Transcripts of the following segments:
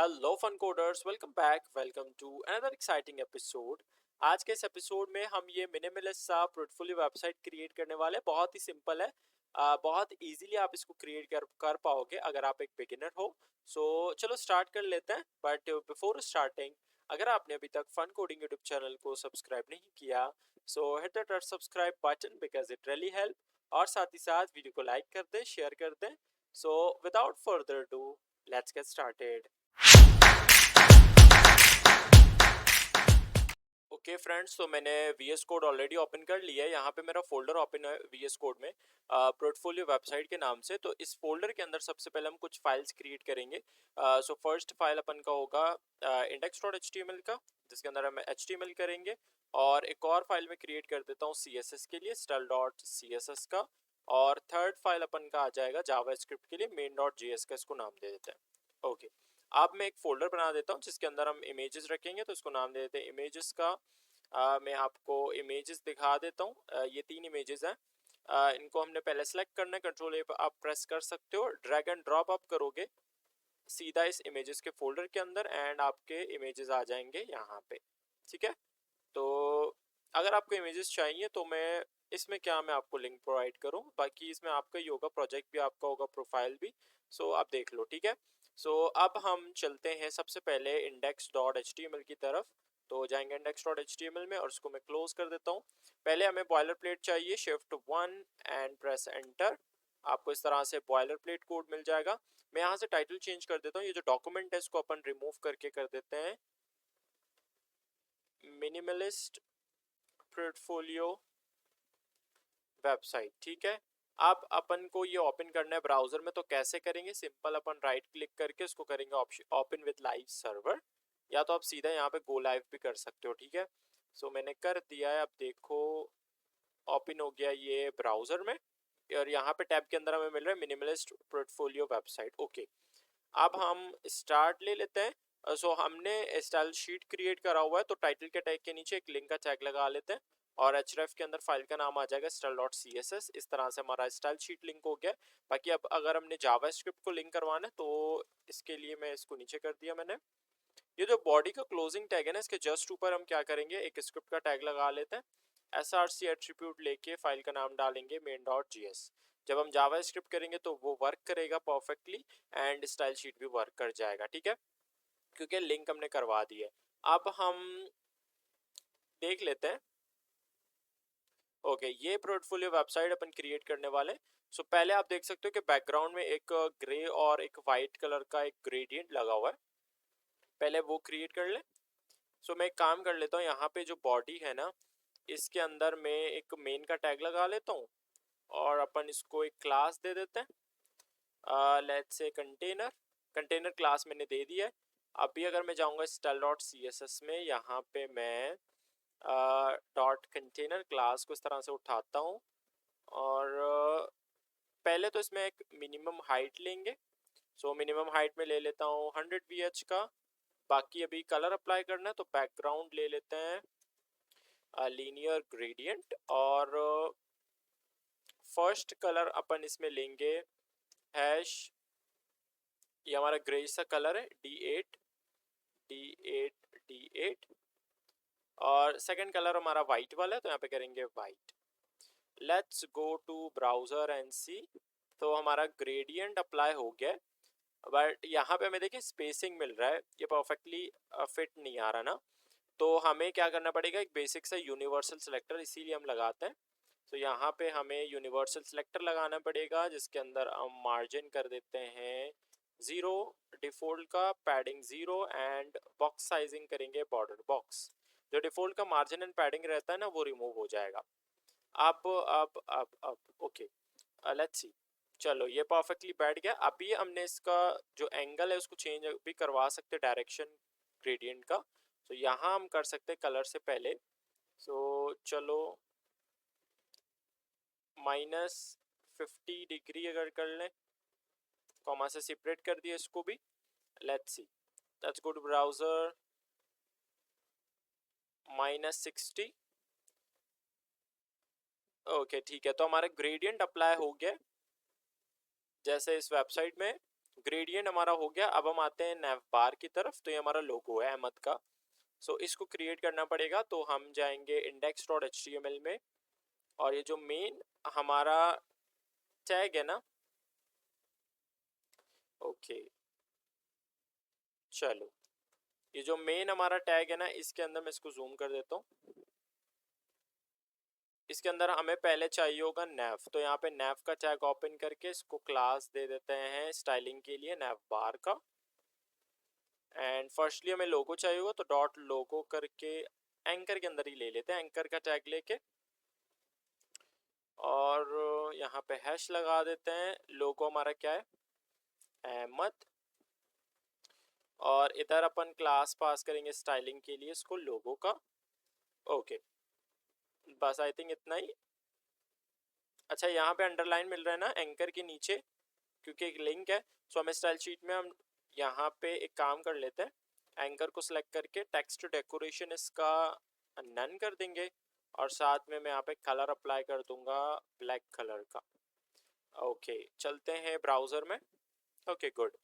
Hello fun coders, welcome back, welcome to another exciting episode. आज के इस episode में हम ये मिनिमलिस्ट सा पोर्टफोलियो वेबसाइट क्रिएट करने वाले हैं। बहुत ही सिंपल है। बहुत इजीली आप इसको क्रिएट कर पाओगे अगर आप एक बिगिनर हो। सो चलो स्टार्ट कर लेते हैं। बट बिफोर स्टार्टिंग, अगर आपने अभी तक फन कोडिंग यूट्यूब चैनल को सब्सक्राइब नहीं किया, सो hit that subscribe button because it really help. और साथ ही साथ वीडियो को लाइक कर दें, शेयर कर दें। So without further do, let's get started. Okay friends, तो मैंने VS कोड ऑलरेडी ओपन कर लिया है। यहाँ पे मेरा फोल्डर ओपन है VS कोड में, पोर्टफोलियो वेबसाइट के नाम से। तो इस फोल्डर के अंदर सबसे पहले हम कुछ फाइल्स क्रिएट करेंगे। सो फर्स्ट फाइल अपन का होगा index.html का, जिसके अंदर हम HTML करेंगे। और एक और फाइल में क्रिएट कर देता हूँ CSS के लिए, style.css का। और थर्ड फाइल अपन का आ जाएगा जावास्क्रिप्ट के लिए, main.js का। इसको नाम दे देते हैं। ओके, अब मैं एक फोल्डर बना देता हूँ जिसके अंदर हम इमेजेस रखेंगे। तो इसको नाम दे देते हैं इमेजेस का। मैं आपको इमेजेस दिखा देता हूँ। ये 3 इमेजेस हैं। इनको हमने पहले सेलेक्ट करना है। कंट्रोल ए आप प्रेस कर सकते हो। ड्रैग एंड ड्रॉप आप करोगे सीधा इस इमेजेस के फोल्डर के अंदर, एंड आपके इमेजेस आ जाएंगे यहाँ पे। ठीक है, तो अगर आपको इमेजेस चाहिए तो मैं आपको लिंक प्रोवाइड करूँ। बाकी इसमें आपका ही होगा, प्रोजेक्ट भी आपका होगा, प्रोफाइल भी। सो आप देख लो। ठीक है, सो अब हम चलते हैं सबसे पहले index.html की तरफ। तो जाएंगे index.html में और उसको मैं क्लोज कर देता हूँ। पहले हमें बॉयलर प्लेट चाहिए, shift 1 एंड प्रेस एंटर। आपको इस तरह से बॉयलर प्लेट कोड मिल जाएगा। मैं यहाँ से टाइटल चेंज कर देता हूँ। ये जो डॉक्यूमेंट है इसको अपन रिमूव करके कर देते हैं मिनिमलिस्ट पोर्टफोलियो वेबसाइट। ठीक है, अब अपन को ये ओपन करना है ब्राउजर में। तो कैसे करेंगे? सिंपल, अपन राइट क्लिक करके इसको करेंगे option open with live server, या तो आप सीधा यहाँ पे गो लाइव भी कर सकते हो। ठीक है, सो मैंने कर दिया है। अब देखो ओपन हो गया ये ब्राउजर में, और यहाँ पे टैब के अंदर हमें मिल रहा है मिनिमलिस्ट पोर्टफोलियो वेबसाइट। ओके, अब हम स्टार्ट ले लेते हैं। सो हमने स्टाइल शीट क्रिएट करा हुआ है, तो टाइटल के टैग के नीचे एक लिंक का टैग लगा लेते हैं। और href के अंदर फाइल का नाम आ जाएगा style.css। इस तरह से हमारा स्टाइल शीट लिंक हो गया। बाकी अब अगर हमने जावास्क्रिप्ट को लिंक करवाना है तो इसके लिए मैं इसको नीचे कर दिया मैंने। ये जो बॉडी का क्लोजिंग टैग है ना, इसके जस्ट ऊपर हम क्या करेंगे, एक स्क्रिप्ट का टैग लगा लेते हैं। src एट्रीब्यूट लेके फाइल का नाम डालेंगे main.js। जब हम जावा स्क्रिप्ट करेंगे तो वो वर्क करेगा परफेक्टली, एंड स्टाइल शीट भी वर्क कर जाएगा। ठीक है, क्योंकि लिंक हमने करवा दी है। अब हम देख लेते हैं। ओके, ये पोर्टफोलियो वेबसाइट अपन क्रिएट करने वाले हैं। सो पहले आप देख सकते हो कि बैकग्राउंड में एक ग्रे और एक वाइट कलर का एक ग्रेडियंट लगा हुआ है। पहले वो क्रिएट कर ले। सो मैं एक काम कर लेता हूँ, यहाँ पे जो बॉडी है ना, इसके अंदर मैं एक मेन का टैग लगा लेता हूँ, और अपन इसको एक क्लास दे देते हैं। Let's say container. Container class मैंने दे दिया है। अभी अगर मैं जाऊँगा style.css में, यहाँ पे मैं डॉट कंटेनर क्लास को इस तरह से उठाता हूँ। और पहले तो इसमें एक मिनिमम हाइट लेंगे। सो मिनिमम हाइट में ले लेता हूँ 100 VH का। बाकी अभी कलर अप्लाई करना है, तो बैकग्राउंड ले लेते हैं लीनियर ग्रेडियंट। और फर्स्ट कलर अपन इसमें लेंगे हैश, ये हमारा ग्रे सा कलर है, D8। और सेकंड कलर हमारा वाइट वाला है, तो यहाँ पे करेंगे white. Let's go to browser and see. तो हमारा ग्रेडियंट अप्लाई हो गया, बट यहाँ पे हमें देखिए स्पेसिंग मिल रहा है, ये परफेक्टली फिट नहीं आ रहा ना। तो हमें क्या करना पड़ेगा, एक बेसिक सा यूनिवर्सल सिलेक्टर, इसीलिए हम लगाते हैं। तो यहाँ पे हमें यूनिवर्सल सिलेक्टर लगाना पड़ेगा, जिसके अंदर हम मार्जिन कर देते हैं 0, डिफ़ॉल्ट का पैडिंग 0, एंड बॉक्स साइजिंग करेंगे बॉर्डर बॉक्स। जो डिफ़ॉल्ट का मार्जिन एंड पैडिंग रहता है ना, वो रिमूव हो जाएगा। अब ओके, लेट्स सी। चलो, ये परफेक्टली बैठ गया। अभी हमने इसका जो एंगल है उसको चेंज भी करवा सकते हैं, डायरेक्शन ग्रेडियंट का। तो यहाँ हम कर सकते हैं कलर से पहले। सो चलो -50 डिग्री अगर कर लें, कॉमा से सेपरेट कर दिया इसको भी। Let's see, let's go to browser. -60। Okay ठीक है, तो हमारा ग्रेडियंट अप्लाई हो गया जैसे इस वेबसाइट में। ग्रेडियंट हमारा हो गया। अब हम आते हैं nav बार की तरफ, तो ये हमारा लोगो है अहमद का। सो इसको क्रिएट करना पड़ेगा, तो हम जाएंगे index.html में, और ये जो मेन हमारा टैग है ना, ओके चलो, ये जो मेन हमारा टैग है ना, इसके अंदर मैं इसको जूम कर देता हूँ। इसके अंदर हमें पहले चाहिए होगा nav, तो यहाँ पे nav का टैग ओपन करके इसको क्लास दे देते हैं स्टाइलिंग के लिए nav बार का। एंड फर्स्टली हमें लोगो चाहिए होगा, तो डॉट लोगो करके एंकर के अंदर ही ले लेते हैं, एंकर का टैग लेके, और यहाँ पे हैश लगा देते हैं। लोगो हमारा क्या है, अहमद, और इधर अपन क्लास पास करेंगे स्टाइलिंग के लिए इसको लोगो का। ओके, बस आई थिंक इतना ही। अच्छा, यहाँ पे अंडरलाइन मिल रहा है ना एंकर के नीचे, क्योंकि एक लिंक है। सो हमें स्टाइल शीट में हम यहाँ पे एक काम कर लेते हैं, एंकर को सिलेक्ट करके टेक्स्ट डेकोरेशन इसका नन कर देंगे, और साथ में मैं यहाँ पे कलर अप्लाई कर दूंगा ब्लैक कलर का। ओके, चलते हैं ब्राउज़र में। ओके गुड,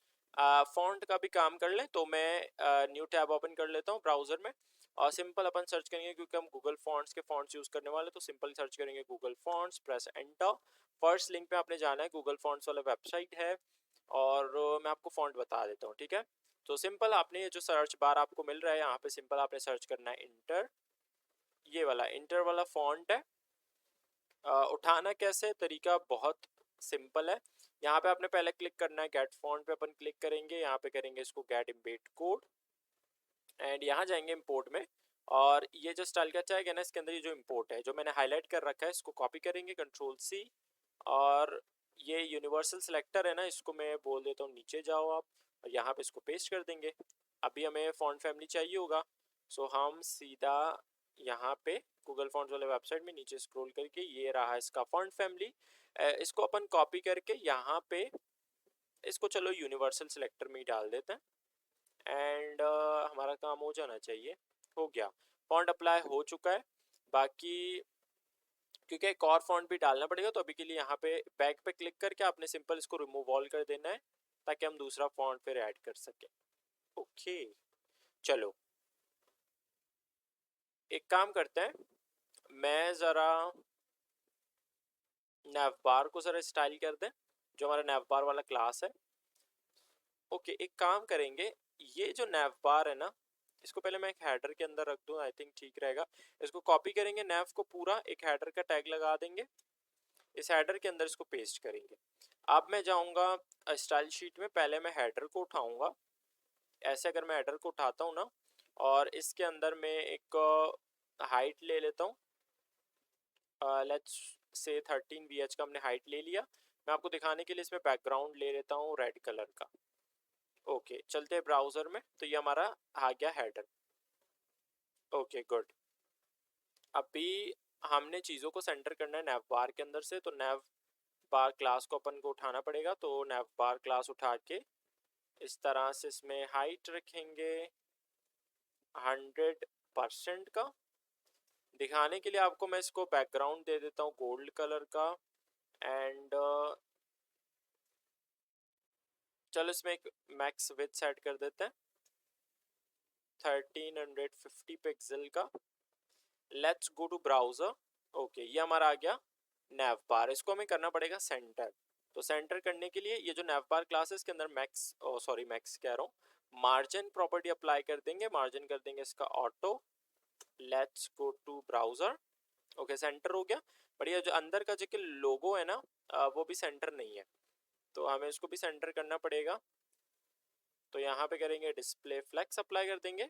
फॉन्ट का भी काम कर लें, तो मैं न्यू टैब ओपन कर लेता हूँ ब्राउज़र में, और सिंपल अपन सर्च करेंगे, क्योंकि हम गूगल फॉन्ट्स के फॉन्ट्स यूज़ करने वाले, तो सिंपल सर्च करेंगे Google fonts, press enter. First link पे आपने जाना है, गूगल फॉन्ट्स वाला वेबसाइट है, और मैं आपको फॉन्ट बता देता हूँ, ठीक है। तो सिंपल आपने ये जो सर्च बार आपको मिल रहा है यहाँ पे, सिंपल आपने सर्च करना है इंटर, ये वाला इंटर वाला फॉन्ट है। उठाना कैसे, तरीका बहुत सिंपल है। यहाँ पे आपने पहले क्लिक करना है गेट फॉन्ट पे, अपन क्लिक करेंगे, यहाँ पे करेंगे इसको गेट इम्बेड कोड, एंड यहाँ जाएंगे इम्पोर्ट में, और ये जो स्टाइल का टैग है ना, इसके अंदर ये जो इम्पोर्ट है जो मैंने हाईलाइट कर रखा है, इसको कॉपी करेंगे कंट्रोल सी, और ये यूनिवर्सल सिलेक्टर है ना, इसको मैं बोल देता हूँ नीचे जाओ आप, और यहाँ पे इसको पेस्ट कर देंगे। अभी हमें फॉन्ट फैमिली चाहिए होगा, सो हम सीधा यहाँ पे गूगल फॉन्ट्स वाले वेबसाइट में नीचे स्क्रॉल करके, ये रहा इसका फॉन्ट फैमिली, इसको अपन कॉपी करके यहाँ पे इसको चलो यूनिवर्सल सिलेक्टर में ही डाल देते हैं, एंड हमारा काम हो जाना चाहिए। हो गया, फॉन्ट अप्लाई हो चुका है। बाकी क्योंकि एक और फॉन्ट भी डालना पड़ेगा, तो अभी के लिए यहाँ पे बैक पे क्लिक करके आपने सिंपल इसको रिमूव ऑल कर देना है, ताकि हम दूसरा फॉन्ट फिर ऐड कर सकें। ओके चलो, एक काम करते हैं, मैं ज़रा नैवबार को ज़रा स्टाइल कर दें, जो हमारा नैवबार वाला क्लास है। ओके, एक काम करेंगे, ये जो नैवबार है ना, इसको पहले मैं एक हेडर के अंदर रख दूं, आई थिंक ठीक रहेगा। इसको कॉपी करेंगे, नैव को पूरा एक हेडर का टैग लगा देंगे, इस हेडर के अंदर इसको पेस्ट करेंगे। अब मैं जाऊंगा स्टाइल शीट में, पहले मैं हेडर को उठाऊंगा, ऐसे अगर मैं हेडर को उठाता हूँ ना, और इसके अंदर मैं एक हाइट ले लेता हूँ, लेट्स से 13 VH का हमने हाइट ले लिया। मैं आपको दिखाने के लिए इसमें बैकग्राउंड ले लेता हूँ रेड कलर का। ओके, चलते हैं ब्राउज़र में, तो ये हमारा आ गया हेडर। ओके गुड, अभी हमने चीज़ों को सेंटर करना है नैव बार के अंदर से, तो नैव बार क्लास को अपन को उठाना पड़ेगा, तो नैव बार क्लास उठा के इस तरह से इसमें हाइट रखेंगे 100% का। दिखाने के लिए आपको मैं इसको बैकग्राउंड दे देता हूँ गोल्ड कलर का, एंड चलो इसमें एक मैक्स विड्थ सेट कर देते हैं 1350 पिक्सल का। Let's go to browser. Okay, ये हमारा आ गया नैव बार, इसको हमें करना पड़ेगा सेंटर। तो सेंटर करने के लिए ये जो नैव बार क्लास है, इसके अंदर मैक्स सॉरी मैक्स कह रहा हूँ, मार्जिन प्रॉपर्टी अप्लाई कर देंगे, मार्जिन कर देंगे इसका auto. Let's go to browser. Okay, centre हो गया, बट ये जो अंदर का जो कि लोगो है ना, वो भी सेंटर नहीं है, तो हमें इसको भी सेंटर करना पड़ेगा। तो यहाँ पे करेंगे डिस्प्ले फ्लेक्स अप्लाई कर देंगे,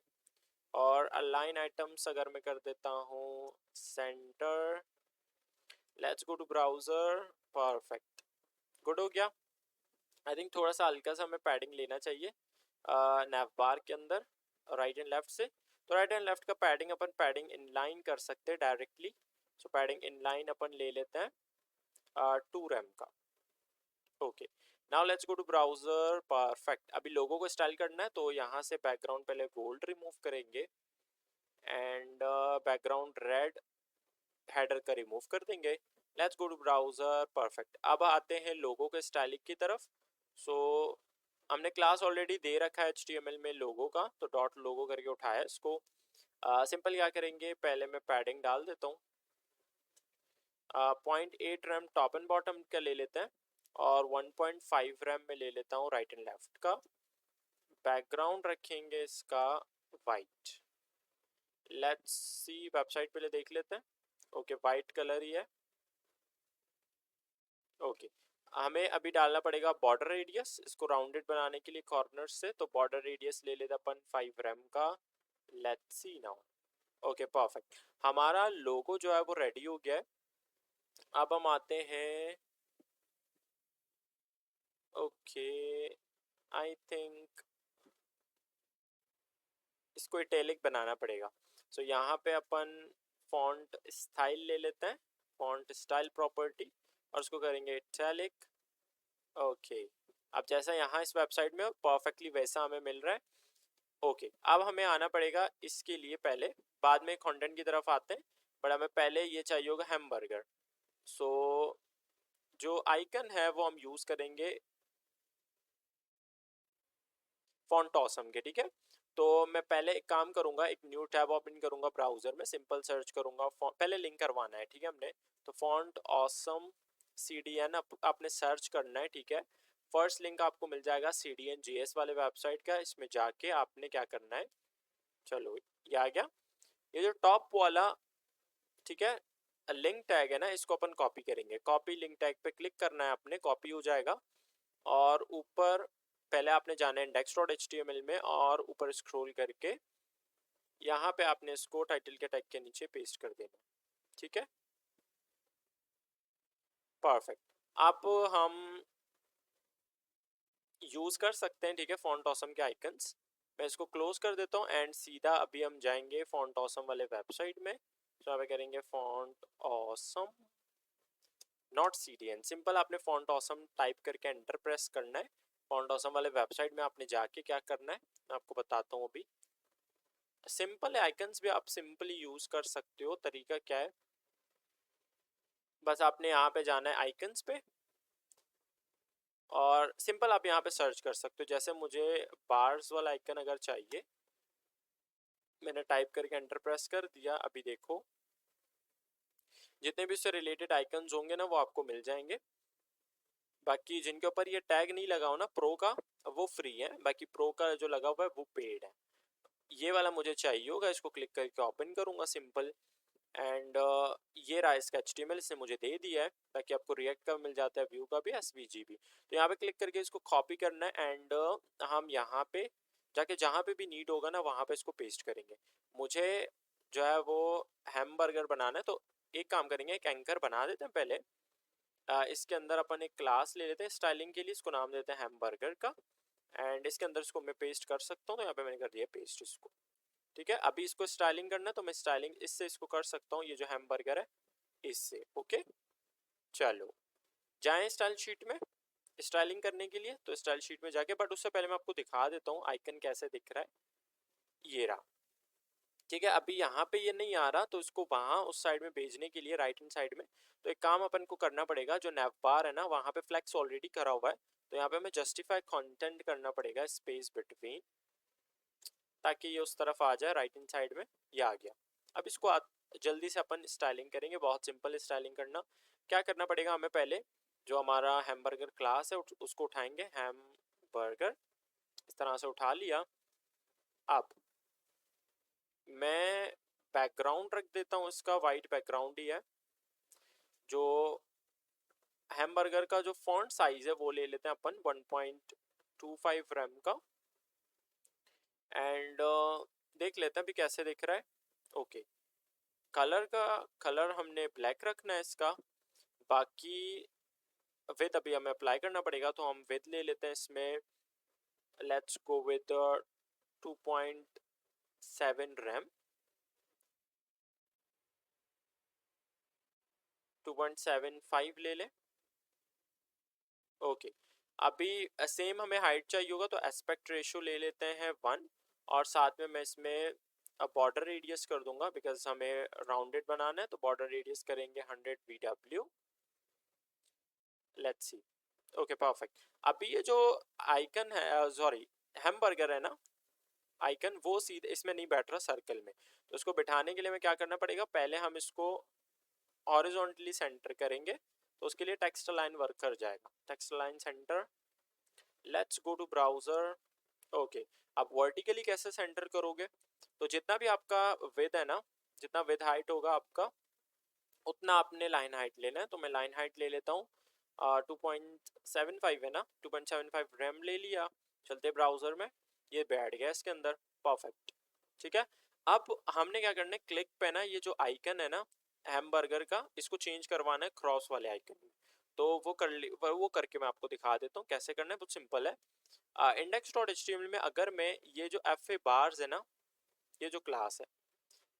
और अलाइन आइटम्स अगर मैं कर देता हूँ centre. Let's go to browser, perfect, good हो गया। आई थिंक थोड़ा सा हल्का सा हमें पैडिंग लेना चाहिए नैव बार के अंदर, राइट एंड लेफ्ट से। तो राइट एंड लेफ्ट का पैडिंग अपन पैडिंग इनलाइन कर सकते हैं डायरेक्टली, सो पैडिंग इनलाइन अपन ले लेते हैं 2 रैम का। Okay, now let's go to browser, perfect. अभी लोगों को स्टाइल करना है, तो यहाँ से बैकग्राउंड पहले गोल्ड रिमूव करेंगे, एंड बैकग्राउंड रेड हेडर का रिमूव कर देंगे। Let's go to browser, perfect. अब आते हैं लोगों के स्टाइलिंग की तरफ। सो हमने क्लास ऑलरेडी दे रखा है HTML में लोगो का, तो डॉट लोगो करके उठाया इसको। सिंपल क्या करेंगे, पहले मैं पैडिंग डाल देता हूँ। 0.8 रैम टॉप एंड बॉटम का ले लेते हैं और 1.5 रैम में ले लेता हूँ राइट एंड लेफ्ट का। बैकग्राउंड रखेंगे इसका वाइट। लेट्स सी, वेबसाइट पहले देख लेते हैं। ओके, वाइट कलर ही है। ओके, हमें अभी डालना पड़ेगा बॉर्डर रेडियस इसको राउंडेड बनाने के लिए कॉर्नर से, तो बॉर्डर रेडियस ले लेते अपन 5 रैम का। Let's see now. Okay perfect, हमारा लोगो जो है वो रेडी हो गया है। अब हम आते हैं, ओके आई थिंक इसको इटैलिक बनाना पड़ेगा। सो यहाँ पे अपन फॉन्ट स्टाइल ले लेते हैं, फॉन्ट स्टाइल प्रॉपर्टी, और उसको करेंगे इटैलिक। ओके, अब जैसा यहाँ इस वेबसाइट में परफेक्टली वैसा हमें मिल रहा है। ओके, अब हमें आना पड़ेगा इसके लिए पहले, बाद में कंटेंट की तरफ आते हैं, बट हमें पहले ये चाहिए होगा हैमबर्गर। सो जो आइकन है वो हम यूज़ करेंगे फॉन्ट ऑसम के, ठीक है। तो मैं पहले एक काम करूंगा, एक न्यू टैब ओपन करूंगा ब्राउजर में, सिंपल सर्च करूंगा, पहले लिंक करवाना है, ठीक है हमने। तो फॉन्ट ऑसम CDN आपने सर्च करना है, ठीक है। फर्स्ट लिंक आपको मिल जाएगा CDN.js वाले वेबसाइट का, इसमें जाके आपने क्या करना है, चलो ये आ गया, ये जो टॉप वाला, ठीक है, लिंक टैग है ना, इसको अपन कॉपी करेंगे। कॉपी लिंक टैग पे क्लिक करना है आपने, कॉपी हो जाएगा। और ऊपर पहले आपने जाना है index.html में, और ऊपर स्क्रॉल करके यहाँ पे आपने इसको टाइटल के टैग के नीचे पेस्ट कर देना, ठीक है। परफेक्ट, अब हम यूज़ कर सकते हैं, ठीक है, फॉन्ट ऑसम के आइकन्स। मैं इसको क्लोज कर देता हूँ एंड सीधा अभी हम जाएंगे फॉन्ट ऑसम वाले वेबसाइट में। तो यहाँ पे करेंगे font awesome not CDN, simple आपने फॉन्ट ऑसम टाइप करके एंटर प्रेस करना है। फॉन्ट ऑसम वाले वेबसाइट में आपने जाके क्या करना है, मैं आपको बताता हूँ अभी। सिंपल आइकन्स भी आप सिंपली यूज कर सकते हो, तरीका क्या है, बस आपने यहाँ पे जाना है आइकन्स पे, और सिंपल आप यहाँ पे सर्च कर सकते हो। जैसे मुझे बार्स वाला आइकन अगर चाहिए, मैंने टाइप करके एंटर प्रेस कर दिया, अभी देखो जितने भी उससे रिलेटेड आइकन्स होंगे ना वो आपको मिल जाएंगे। बाकी जिनके ऊपर ये टैग नहीं लगा हो ना प्रो का, वो फ्री है, बाकी प्रो का जो लगा हुआ है वो पेड है। ये वाला मुझे चाहिए होगा, इसको क्लिक करके ओपन करूंगा सिंपल, एंड ये रहा इसका HTML, इसने मुझे दे दिया है। बाकी आपको रिएक्ट का मिल जाता है, व्यू का भी, SVG भी। तो यहाँ पे क्लिक करके इसको कॉपी करना है, एंड हम यहाँ पे जाके जहाँ पे भी नीड होगा ना वहाँ पे इसको पेस्ट करेंगे। मुझे जो है वो हैमबर्गर बनाना है, तो एक काम करेंगे, एक एंकर बना देते हैं पहले। इसके अंदर अपन एक क्लास ले लेते हैं स्टाइलिंग के लिए, इसको नाम देते हैं हैमबर्गर का, एंड इसके अंदर इसको मैं पेस्ट कर सकता हूँ, तो यहाँ पे मैंने कर दिया पेस्ट इसको, ठीक है। अभी इसको स्टाइलिंग करना है, तो मैं स्टाइलिंग इससे इसको कर सकता हूँ, ये जो हैमबर्गर है इससे। ओके चलो, जाएं स्टाइल शीट में स्टाइलिंग करने के लिए। तो स्टाइल शीट में जाके, बट उससे पहले मैं आपको दिखा देता हूँ आइकन कैसे दिख रहा है, ये रहा, ठीक है। अभी यहाँ पे ये नहीं आ रहा, तो इसको वहाँ उस साइड में भेजने के लिए राइट हैंड साइड में, तो एक काम अपन को करना पड़ेगा, जो नैव बार है ना वहाँ पे फ्लेक्स ऑलरेडी करा हुआ है, तो यहाँ पे हमें जस्टिफाई कंटेंट करना पड़ेगा, स्पेस बिटवीन, ताकि ये उस तरफ आ जाए राइट हैंड साइड में। ये आ गया। अब इसको जल्दी से अपन स्टाइलिंग करेंगे, बहुत सिंपल स्टाइलिंग करना। क्या करना पड़ेगा हमें, पहले जो हमारा हैमबर्गर क्लास है उसको उठाएंगे, हैमबर्गर इस तरह से उठा लिया। अब मैं बैकग्राउंड रख देता हूँ, इसका वाइट बैकग्राउंड ही है। जो हैमबर्गर का जो फॉन्ट साइज है वो ले लेते हैं अपन 1.25 रैम का, एंड देख लेते हैं अभी कैसे दिख रहा है। ओके, कलर का कलर हमने ब्लैक रखना है इसका। बाकी विथ अभी हमें अप्लाई करना पड़ेगा, तो हम विथ ले लेते हैं इसमें, लेट्स गो विथ 2.7 रैम, 2.75 ले लें। ओके, अभी सेम हमें हाइट चाहिए होगा, तो एस्पेक्ट रेशियो ले लेते हैं 1, और साथ में मैं इसमें बॉर्डर रेडियस कर दूंगा, बिकॉज हमें राउंडेड बनाना है, तो बॉर्डर रेडियस करेंगे 100 VW। Let's see, okay perfect. अभी ये जो आइकन है, सॉरी, हैमबर्गर है ना आइकन, वो सीधे इसमें नहीं बैठ रहा सर्कल में। तो इसको बिठाने के लिए हमें क्या करना पड़ेगा, पहले हम इसको हॉरिजॉन्टली सेंटर करेंगे, तो उसके लिए टेक्स्ट लाइन वर्क कर जाएगा। Text line centre, let's go to browser. Okay, अब वर्टिकली कैसे सेंटर करोगे, तो जितना भी आपका विद है ना, जितना विद हाइट होगा आपका, उतना आपने लाइन हाइट लेना है। तो मैं लाइन हाइट ले लेता हूँ 2.75 है ना, 2.75 रैम ले लिया। चलते ब्राउजर में, ये बैठ गया इसके अंदर, परफेक्ट। ठीक है, अब हमने क्या करना है, क्लिक पे ना ये जो आइकन है ना हैमबर्गर का, इसको चेंज करवाना है क्रॉस वाले आइकन में। तो वो करके मैं आपको दिखा देता हूँ कैसे करना है, बहुत सिंपल है। index.html में अगर मैं ये जो एफ ए बार्स है ना, ये जो क्लास है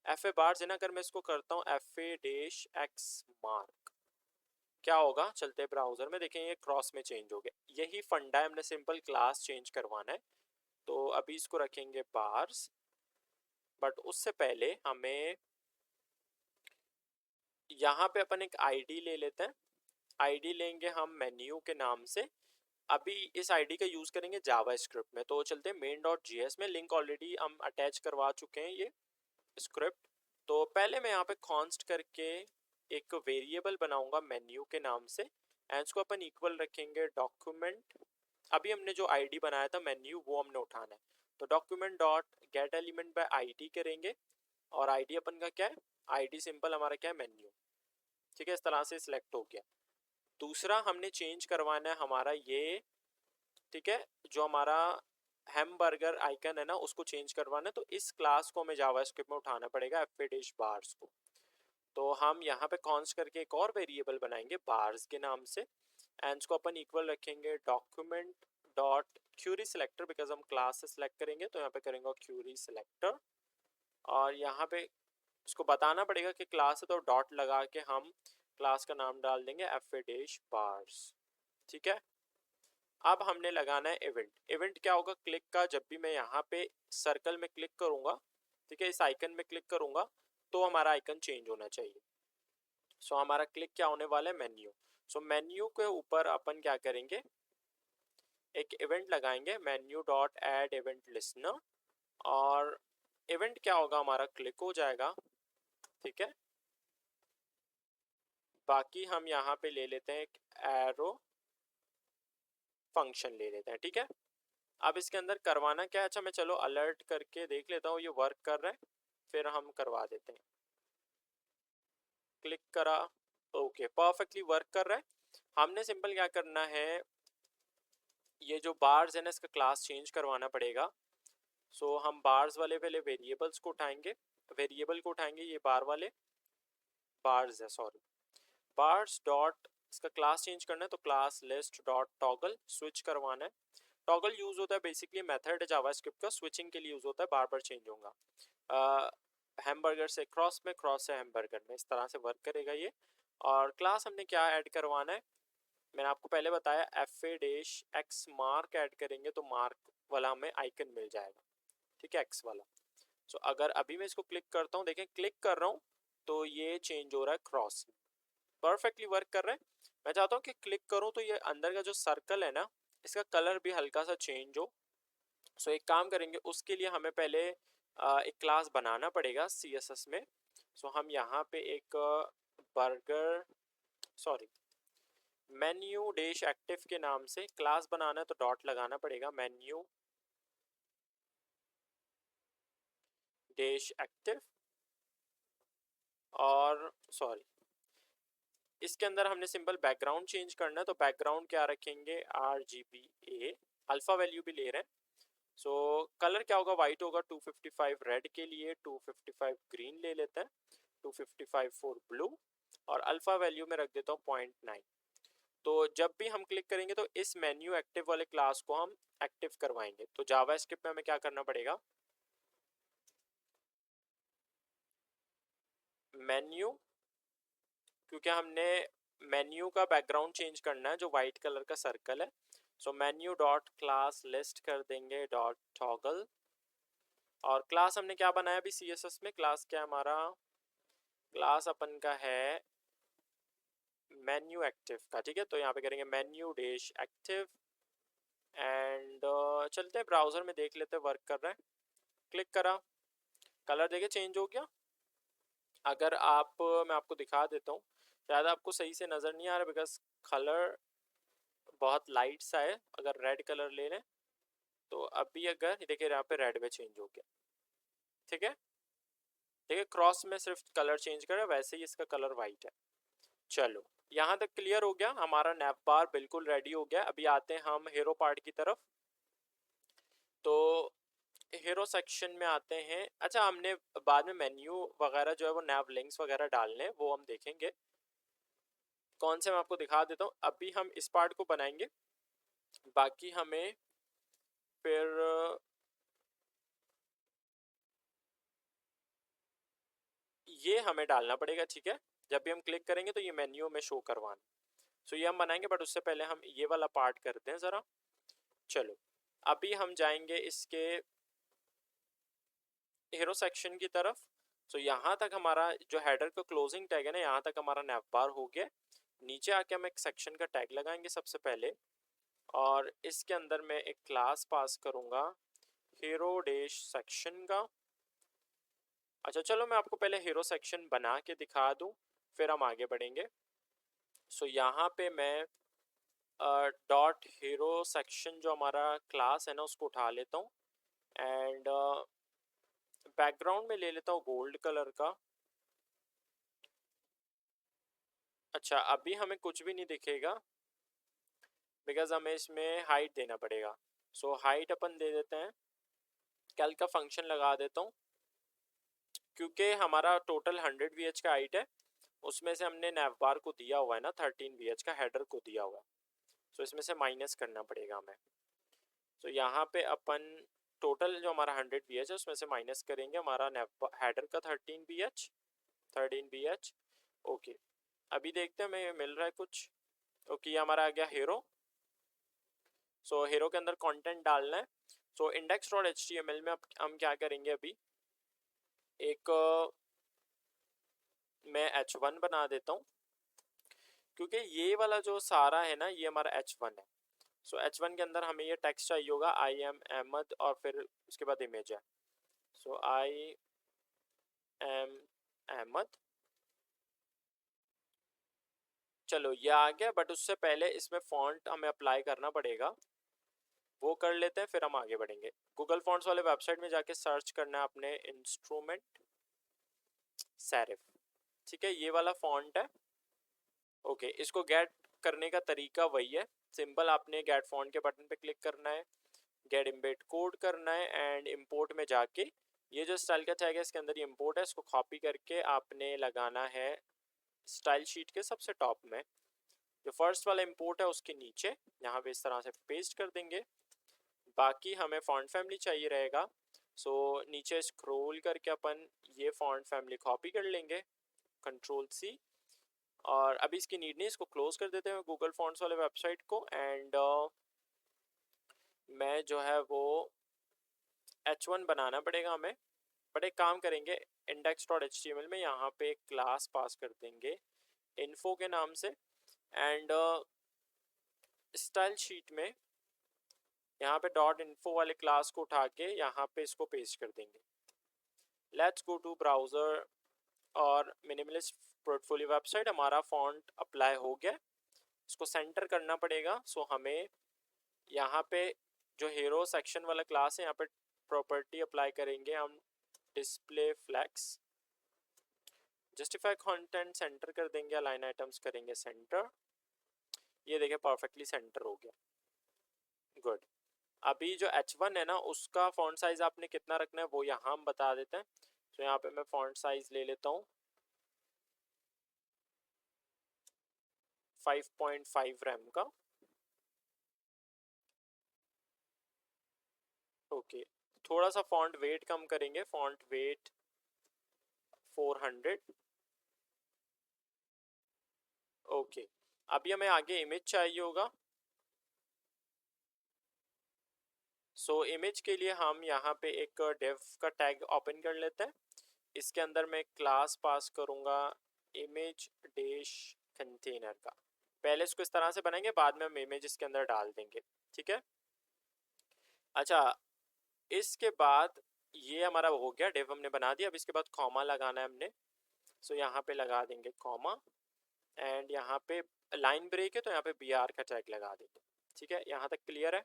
एफ ए बार्स है ना, अगर मैं इसको करता हूँ F A dash x mark, क्या होगा, चलते हैं ब्राउजर में, देखें ये क्रॉस में चेंज हो गया। यही फंडा है, हमने सिंपल क्लास चेंज करवाना है। तो अभी इसको रखेंगे बार्स, बट उससे पहले हमें यहाँ पे अपन एक आईडी ले लेते हैं। आईडी लेंगे हम मेन्यू के नाम से। अभी इस आईडी का यूज करेंगे जावा स्क्रिप्ट में। तो चलते हैं main.js में, लिंक ऑलरेडी हम अटैच करवा चुके हैं ये स्क्रिप्ट। तो पहले मैं यहाँ पे कॉन्स्ट करके एक वेरिएबल बनाऊंगा मेन्यू के नाम से, एंड इसको अपन इक्वल रखेंगे डॉक्यूमेंट। अभी हमने जो आईडी बनाया था मेन्यू, वो हमने उठाना है। तो document dot gate element by ID करेंगे, और आईडी अपन का क्या है, आईडी सिंपल हमारा क्या है, मेन्यू। ठीक है, इस तरह से सिलेक्ट हो गया। दूसरा हमने चेंज करवाना है हमारा ये, ठीक है, जो हमारा हैमबर्गर आइकन है ना, उसको चेंज करवाना है। तो इस क्लास को हमें जावास्क्रिप्ट में उठाना पड़ेगा, एफ ए डैश बार्स को। तो हम यहाँ पे कॉन्स्ट करके एक और वेरिएबल बनाएंगे बार्स के नाम से, एंड इसको अपन इक्वल रखेंगे document dot Curie selector, because हम क्लास से सिलेक्ट करेंगे, तो यहाँ पे करेंगे क्यूरी सिलेक्टर। और यहाँ पे इसको बताना पड़ेगा कि क्लास है, तो डॉट लगा के हम क्लास का नाम डाल देंगे एफ ए डैश बार्स। ठीक है, अब हमने लगाना है इवेंट। इवेंट क्या होगा, क्लिक का, जब भी मैं यहाँ पे सर्कल में क्लिक करूंगा, ठीक है, इस आइकन में क्लिक करूंगा, तो हमारा आइकन चेंज होना चाहिए। सो हमारा क्लिक क्या होने वाला है, मेन्यू। सो मेन्यू के ऊपर अपन क्या करेंगे, एक इवेंट लगाएंगे, menu dot add event listener, और इवेंट क्या होगा, हमारा क्लिक हो जाएगा। ठीक है, बाकी हम यहाँ पे ले लेते हैं एक एरो फंक्शन ले लेते हैं। ठीक है, अब इसके अंदर करवाना क्या है, अच्छा मैं चलो अलर्ट करके देख लेता हूँ ये वर्क कर रहा है, फिर हम करवा देते हैं। क्लिक करा, ओके परफेक्टली वर्क कर रहा है। हमने सिंपल क्या करना है, ये जो बार्स है ना, इसका क्लास चेंज करवाना पड़ेगा। सो हम बार्स वाले पहले वेरिएबल्स को उठाएंगे, वेरिएबल को उठाएंगे, ये बार वाले बार्स है, सॉरी, बार्स डॉट, इसका क्लास चेंज करना है, तो class list dot toggle switch करवाना है। टॉगल यूज होता है बेसिकली मेथड है जावास्क्रिप्ट का, स्विचिंग के लिए यूज होता है, बार बार चेंज होगा। हैमबर्गर से क्रॉस में, क्रॉस से हैमबर्गर में, इस तरह से वर्क करेगा ये। और क्लास हमने क्या ऐड करवाना है, मैंने आपको पहले बताया F A dash x mark add करेंगे, तो मार्क वाला हमें आइकन मिल जाएगा। ठीक है, एक्स वाला। सो अगर अभी मैं इसको क्लिक करता हूँ, देखें क्लिक कर रहा हूँ, तो ये चेंज हो रहा है क्रॉस, परफेक्टली वर्क कर रहा है। मैं चाहता हूँ कि क्लिक करूँ तो ये अंदर का जो सर्कल है ना, इसका कलर भी हल्का सा चेंज हो। सो एक काम करेंगे, उसके लिए हमें पहले एक क्लास बनाना पड़ेगा CSS में। सो हम यहाँ पे एक burger, sorry, menu dash active के नाम से क्लास बनाना है, तो डॉट लगाना पड़ेगा, मेन्यू डैश एक्टिव। और सॉरी, इसके अंदर हमने सिंपल बैकग्राउंड चेंज करना है, तो बैकग्राउंड क्या रखेंगे, RGBA, अल्फा वैल्यू भी ले रहे हैं। सो कलर क्या होगा, वाइट होगा। 255 रेड के लिए, 255 ग्रीन ले लेते हैं, 255 फॉर ब्लू, और अल्फा वैल्यू में रख देता हूँ 0.9। तो जब भी हम क्लिक करेंगे, तो इस मेन्यू एक्टिव वाले क्लास को हम एक्टिव करवाएंगे। तो जावास्क्रिप्ट में हमें क्या करना पड़ेगा, मेन्यू, क्योंकि हमने मेन्यू का बैकग्राउंड चेंज करना है, जो वाइट कलर का सर्कल है। सो मेन्यू डॉट क्लास लिस्ट कर देंगे डॉट टॉगल। और क्लास हमने क्या बनाया अभी CSS में, क्लास क्या हमारा, क्लास अपन का है मेन्यू एक्टिव का, ठीक है। तो यहाँ पे करेंगे मेन्यू डैश एक्टिव एंड चलते हैं ब्राउज़र में देख लेते हैं वर्क कर रहा है। क्लिक करा, कलर देखिए चेंज हो गया। अगर आप मैं आपको दिखा देता हूँ, शायद आपको सही से नज़र नहीं आ रहा बिकॉज कलर बहुत लाइट सा है। अगर रेड कलर ले लें तो अभी अगर देखिए यहाँ पे रेड में चेंज हो गया, ठीक है। देखिए क्रॉस में सिर्फ कलर चेंज कर रहा है, वैसे ही इसका कलर वाइट है। चलो यहाँ तक क्लियर हो गया, हमारा नैप बार बिल्कुल रेडी हो गया। अभी आते हैं हम हीरो पार्ट की तरफ। तो हीरो सेक्शन में आते हैं। अच्छा, हमने बाद में मेन्यू वगैरह जो है वो नैव लिंक्स वगैरह डालने हैं, वो हम देखेंगे कौन से, मैं आपको दिखा देता हूँ। अभी हम इस पार्ट को बनाएंगे, बाकी हमें फिर ये हमें डालना पड़ेगा, ठीक है। जब भी हम क्लिक करेंगे तो ये मेन्यू में शो करवाना। सो ये हम बनाएंगे, बट उससे पहले हम ये वाला पार्ट करते हैं ज़रा। चलो अभी हम जाएंगे इसके हीरो सेक्शन की तरफ। सो यहाँ तक हमारा जो हेडर का क्लोजिंग टैग है ना, यहाँ तक हमारा नैव बार हो गया। नीचे आके हम एक सेक्शन का टैग लगाएंगे सबसे पहले, और इसके अंदर मैं एक क्लास पास करूँगा हीरो डैश सेक्शन का। अच्छा चलो मैं आपको पहले हीरो सेक्शन बना के दिखा दूँ, फिर हम आगे बढ़ेंगे। सो यहाँ पे मैं डॉट हीरो सेक्शन जो हमारा क्लास है ना उसको उठा लेता हूँ एंड बैकग्राउंड में ले लेता हूँ गोल्ड कलर का। अच्छा अभी हमें कुछ भी नहीं दिखेगा बिकॉज हमें इसमें हाइट देना पड़ेगा। सो हाइट अपन दे देते हैं, कैल का फंक्शन लगा देता हूँ, क्योंकि हमारा टोटल 100 VH का हाइट है, उसमें से हमने नैव बार को दिया हुआ है ना 13 VH का, हेडर को दिया हुआ है। सो इसमें से माइनस करना पड़ेगा हमें। तो यहाँ पे अपन टोटल जो हमारा 100 VH है उसमें से माइनस करेंगे हमारा हेडर का 13 VH। ओके अभी देखते हैं हमें मिल रहा है कुछ। ओके ये हमारा आ गया हीरो। सो हीरो के अंदर कंटेंट डालना है। सो index.html में हम क्या करेंगे, अभी एक मैं h1 बना देता हूँ, क्योंकि ये वाला जो सारा है ना ये हमारा h1 है। सो h1 के अंदर हमें ये टेक्स्ट चाहिए होगा, आई एम अहमद, और फिर उसके बाद इमेज है। सो आई एम अहमद। चलो ये आ गया, बट उससे पहले इसमें फॉन्ट हमें अप्लाई करना पड़ेगा, वो कर लेते हैं फिर हम आगे बढ़ेंगे। गूगल फॉन्ट्स वाले वेबसाइट में जाके सर्च करना है अपने इंस्ट्रूमेंट सेरिफ, ठीक है। ये वाला फॉन्ट है। ओके इसको गेट करने का तरीका वही है, सिंपल आपने गेट फॉन्ट के बटन पे क्लिक करना है, गेट इम्बेड कोड करना है एंड इम्पोर्ट में जाके ये जो स्टाइल का टैग है इसके अंदर ये इम्पोर्ट है, इसको कॉपी करके आपने लगाना है स्टाइल शीट के सबसे टॉप में। जो फर्स्ट वाला इम्पोर्ट है उसके नीचे यहाँ पे इस तरह से पेस्ट कर देंगे। बाकी हमें फॉन्ट फैमिली चाहिए रहेगा। सो नीचे स्क्रॉल करके अपन ये फॉन्ट फैमिली कॉपी कर लेंगे, कंट्रोल C। और अभी इसकी नीड नहीं, इसको क्लोज कर देते हैं गूगल फॉन्ट्स वाले वेबसाइट को एंड मैं जो है वो h1 बनाना पड़ेगा हमें। बट एक काम करेंगे, index.html में यहाँ पे एक क्लास पास कर देंगे इन्फो के नाम से एंड स्टाइल शीट में यहाँ पे डॉट इन्फो वाले क्लास को उठा के यहाँ पे इसको पेस्ट कर देंगे। लेट्स गो टू ब्राउज़र और मिनिमलिस्ट पोर्टफोलियो वेबसाइट। हमारा फॉन्ट अप्लाई हो गया, इसको सेंटर करना पड़ेगा। सो हमें यहाँ पे जो हीरो सेक्शन वाला क्लास है यहाँ पे प्रॉपर्टी अप्लाई करेंगे हम, display flex, justify content centre कर देंगे, लाइन आइटम्स करेंगे सेंटर। ये देखिए परफेक्टली सेंटर हो गया, गुड। अभी जो h1 है ना उसका फॉन्ट साइज आपने कितना रखना है वो यहाँ हम बता देते हैं। तो यहाँ पे मैं फॉन्ट साइज ले लेता हूँ 5.5 रैम का। ओके थोड़ा सा फॉन्ट वेट कम करेंगे, फॉन्ट वेट 400। ओके अभी हमें आगे इमेज चाहिए होगा। सो इमेज के लिए हम यहाँ पे एक डेव का टैग ओपन कर लेते हैं। इसके अंदर मैं क्लास पास करूँगा इमेज डैश कंटेनर का। पहले इसको इस तरह से बनाएंगे, बाद में हम इमेज इसके अंदर डाल देंगे, ठीक है। अच्छा, इसके बाद ये हमारा हो गया, डिव हमने बना दिया। अब इसके बाद कॉमा लगाना है हमने, सो यहाँ पे लगा देंगे कॉमा, एंड यहाँ पे लाइन ब्रेक है तो यहाँ पे बी आर का टैग लगा देंगे, ठीक है। यहाँ तक क्लियर है?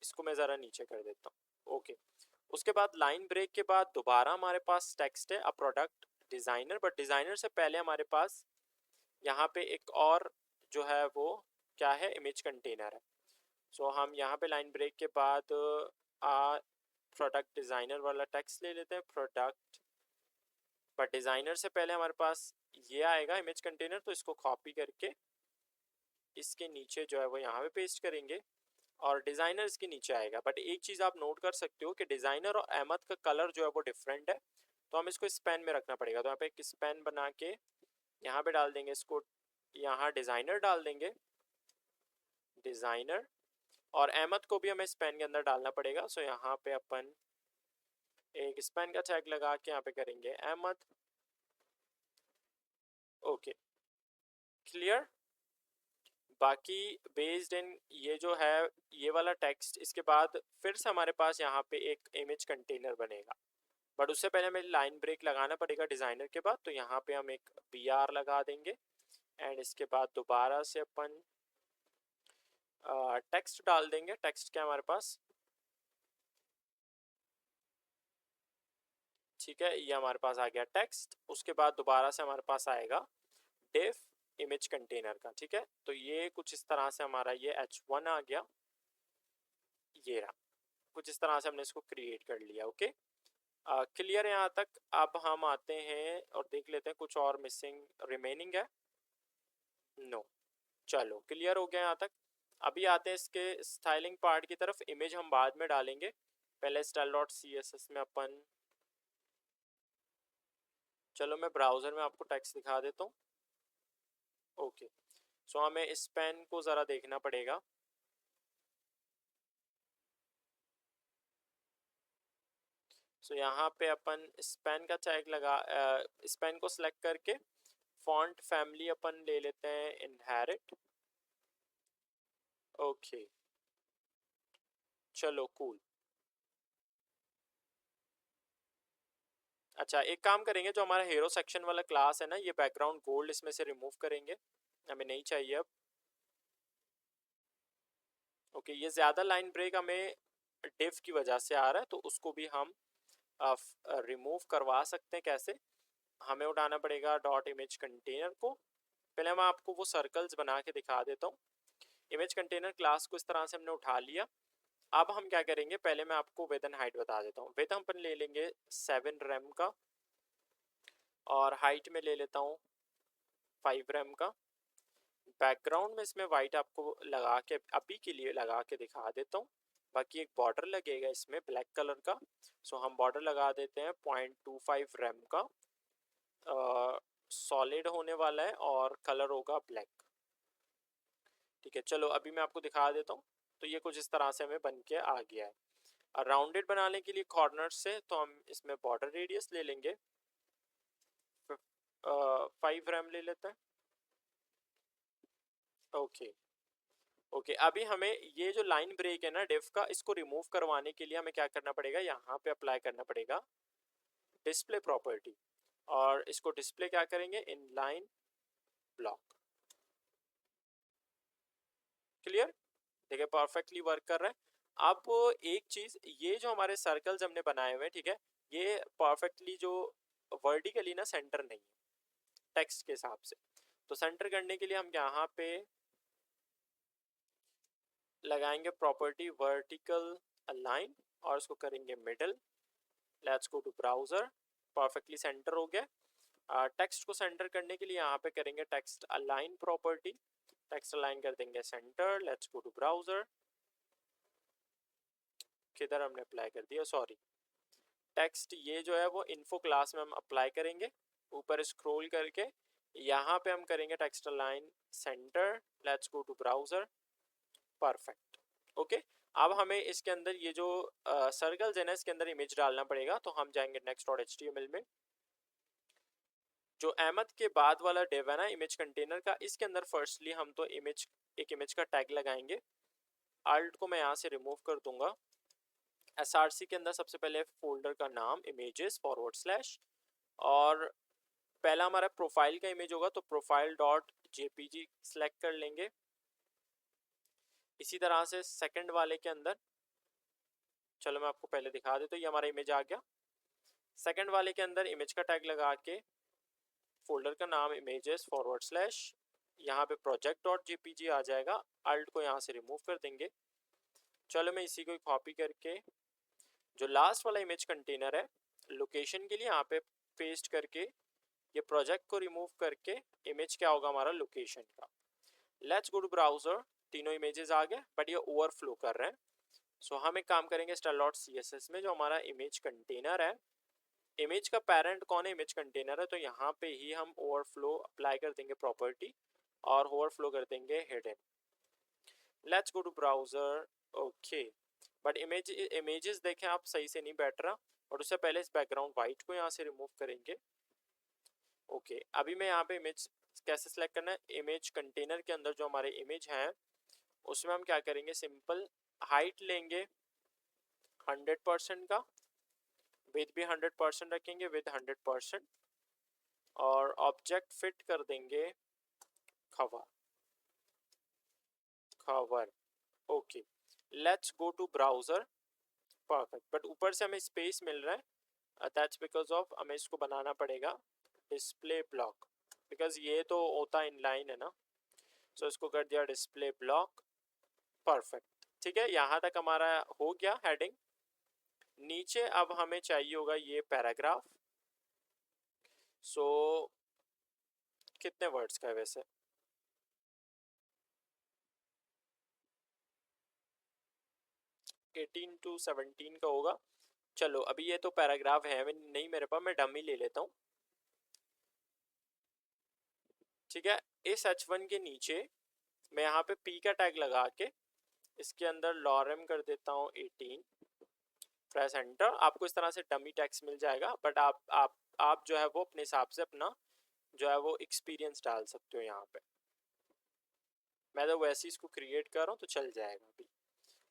इसको मैं ज़रा नीचे कर देता हूँ, ओके। उसके बाद लाइन ब्रेक के बाद दोबारा हमारे पास टेक्स्ट है a product designer, but designer से पहले हमारे पास यहाँ पे एक और जो है वो क्या है, इमेज कंटेनर है। सो हम यहाँ पे लाइन ब्रेक के बाद प्रोडक्ट डिज़ाइनर वाला टेक्स्ट ले लेते हैं, प्रोडक्ट, बट डिज़ाइनर से पहले हमारे पास ये आएगा इमेज कंटेनर, तो इसको कॉपी करके इसके नीचे जो है वो यहाँ पे पेस्ट करेंगे और डिज़ाइनर इसके नीचे आएगा। बट एक चीज़ आप नोट कर सकते हो कि डिज़ाइनर और अहमद का कलर जो है वो डिफरेंट है, तो हम इसको स्पैन में रखना पड़ेगा। तो यहाँ पे एक स्पैन बना के यहाँ पे डाल देंगे इसको, यहाँ डिज़ाइनर डाल देंगे, डिज़ाइनर, और अहमद को भी हमें स्पैन के अंदर डालना पड़ेगा। सो यहाँ पे अपन एक स्पैन का टैग लगा के यहाँ पे करेंगे अहमद, ओके, क्लियर। बाकी बेस्ड इन ये जो है ये वाला टेक्स्ट, इसके बाद फिर से हमारे पास यहाँ पे एक इमेज कंटेनर बनेगा, बट उससे पहले हमें लाइन ब्रेक लगाना पड़ेगा डिज़ाइनर के बाद। तो यहाँ पे हम एक बी आर लगा देंगे, एंड इसके बाद दोबारा से अपन टेक्स्ट डाल देंगे। टेक्स्ट क्या हमारे पास, ठीक है, ये हमारे पास आ गया टेक्स्ट। उसके बाद दोबारा से हमारे पास आएगा डिव इमेज कंटेनर का, ठीक है। तो ये कुछ इस तरह से हमारा ये h1 आ गया, ये रहा, कुछ इस तरह से हमने इसको क्रिएट कर लिया, ओके। क्लियर है यहाँ तक? अब हम आते हैं और देख लेते हैं कुछ और मिसिंग रिमेनिंग है, नो, चलो क्लियर हो गया यहाँ तक। अभी आते हैं इसके स्टाइलिंग पार्ट की तरफ। इमेज हम बाद में डालेंगे, पहले style.css में अपन, चलो मैं ब्राउज़र में आपको टेक्स्ट दिखा देता हूँ, ओके। सो हमें इस पेन को ज़रा देखना पड़ेगा। सो यहाँ पे अपन स्पैन का टैग लगा, स्पैन को सिलेक्ट करके फॉन्ट फैमिली अपन ले लेते हैं इनहेरिट, ओके, चलो कूल। अच्छा, एक काम करेंगे, जो हमारा हीरो सेक्शन वाला क्लास है ना, ये बैकग्राउंड गोल्ड इसमें से रिमूव करेंगे, हमें नहीं चाहिए अब, ओके। ये ज़्यादा लाइन ब्रेक हमें डिव की वजह से आ रहा है, तो उसको भी हम रिमूव करवा सकते हैं। कैसे? हमें उठाना पड़ेगा डॉट इमेज कंटेनर को, पहले मैं आपको वो सर्कल्स बना के दिखा देता हूँ। इमेज कंटेनर क्लास को इस तरह से हमने उठा लिया। अब हम क्या करेंगे, पहले मैं आपको विद एंड हाइट बता देता हूँ। विद हम अपन ले लेंगे 7 रैम का, और हाइट में ले लेता हूँ 5 रैम का। बैकग्राउंड में इसमें वाइट आपको लगा के अभी के लिए लगा के दिखा देता हूँ। बाकी एक बॉर्डर लगेगा इसमें ब्लैक कलर का, सो हम बॉर्डर लगा देते हैं 0.25 रैम का, सॉलिड होने वाला है और कलर होगा ब्लैक, ठीक है। चलो अभी मैं आपको दिखा देता हूँ। तो ये कुछ इस तरह से हमें बन के आ गया है। राउंडेड बनाने के लिए कॉर्नर से तो हम इसमें बॉर्डर रेडियस ले लेंगे, 5 रैम ले लेते हैं, ओके, ओके। अभी हमें ये जो लाइन ब्रेक है ना डिव का, इसको रिमूव करवाने के लिए हमें क्या करना पड़ेगा, यहाँ पे अप्लाई करना पड़ेगा डिस्प्ले प्रॉपर्टी, और इसको डिस्प्ले क्या करेंगे, इन लाइन ब्लॉक, क्लियर। देखिए परफेक्टली वर्क कर रहा है। अब एक चीज, ये जो हमारे सर्कल्स हमने बनाए हुए हैं, ठीक है, ये परफेक्टली जो वर्टिकली ना सेंटर नहीं है टेक्स्ट के हिसाब से। तो सेंटर करने के लिए हम यहाँ पे लगाएंगे प्रॉपर्टी वर्टिकल अलाइन, और उसको करेंगे middle. Let's go to browser, perfectly centre हो गया। टेक्स्ट को सेंटर करने के लिए यहाँ पे करेंगे text align property, text align कर देंगे centre. Let's go to browser, किधर हमने अप्लाई कर दिया, सॉरी, टेक्स्ट ये जो है वो इन्फो क्लास में हम अप्लाई करेंगे। ऊपर स्क्रॉल करके यहाँ पे हम करेंगे text align centre. Let's go to browser, perfect, okay. अब हमें इसके अंदर ये जो सर्कल्स है ना, इसके अंदर इमेज डालना पड़ेगा। तो हम जाएंगे नेक्स्ट डॉट एचटीएमएल में, जो अहमद के बाद वाला डिव है ना इमेज कंटेनर का, इसके अंदर फर्स्टली हम तो एक इमेज का टैग लगाएंगे। अल्ट को मैं यहाँ से रिमूव कर दूंगा। एसआरसी के अंदर सबसे पहले फोल्डर का नाम इमेजेस /, और पहला हमारा प्रोफाइल का इमेज होगा तो प्रोफाइल डॉट जेपीजी सेलेक्ट कर लेंगे। इसी तरह से सेकंड वाले के अंदर, चलो मैं आपको पहले दिखा देता हूँ, ये हमारा इमेज आ गया। सेकंड वाले के अंदर इमेज का टैग लगा के फोल्डर का नाम इमेजेस /, यहाँ पे प्रोजेक्ट डॉट जेपीजी आ जाएगा। अल्ट को यहाँ से रिमूव कर देंगे। चलो मैं इसी को कॉपी करके जो लास्ट वाला इमेज कंटेनर है लोकेशन के लिए यहाँ पे पेस्ट करके ये प्रोजेक्ट को रिमूव करके इमेज क्या होगा हमारा लोकेशन का। Let's go to browser. तीनों इमेजेस आ गए बट ये ओवरफ्लो कर रहे हैं। सो हम एक काम करेंगे style.css में जो हमारा इमेज कंटेनर है, इमेज का पेरेंट कौन है, इमेज कंटेनर है, तो यहाँ पे ही हम ओवरफ्लो अप्लाई कर देंगे प्रॉपर्टी और ओवरफ्लो कर देंगे hidden. Let's go to browser. Okay, but images देखें आप सही से नहीं बैठ रहा, और उससे पहले इस बैकग्राउंड वाइट को यहाँ से रिमूव करेंगे। ओके, अभी मैं यहाँ पे इमेज कैसे सिलेक्ट करना है, इमेज कंटेनर के अंदर जो हमारे इमेज हैं उसमें हम क्या करेंगे, सिंपल हाइट लेंगे 100% का, विथ भी 100% रखेंगे, विथ 100%, और ऑब्जेक्ट फिट कर देंगे cover. Okay, let's go to browser. Perfect, but ऊपर से हमें स्पेस मिल रहा है, दैट्स बिकॉज ऑफ हमें इसको बनाना पड़ेगा डिस्प्ले ब्लॉक, बिकॉज ये तो होता इनलाइन है ना। सो इसको कर दिया डिस्प्ले ब्लॉक। परफेक्ट, ठीक है, यहाँ तक हमारा हो गया हेडिंग। नीचे अब हमें चाहिए होगा ये पैराग्राफ। सो कितने वर्ड्स का है वैसे, 18 to 17 का होगा। चलो अभी ये तो पैराग्राफ है नहीं मेरे पास, मैं डमी ले लेता हूँ। ठीक है, इस h1 के नीचे मैं यहाँ पे p का टैग लगा के इसके अंदर लॉरम कर देता हूँ 18, प्रेस एंटर। आपको इस तरह से डमी टेक्स्ट मिल जाएगा, बट आप जो है वो अपने हिसाब से अपना जो है वो एक्सपीरियंस डाल सकते हो यहाँ पे। मैं तो वैसे ही इसको क्रिएट कर रहा हूँ तो चल जाएगा अभी।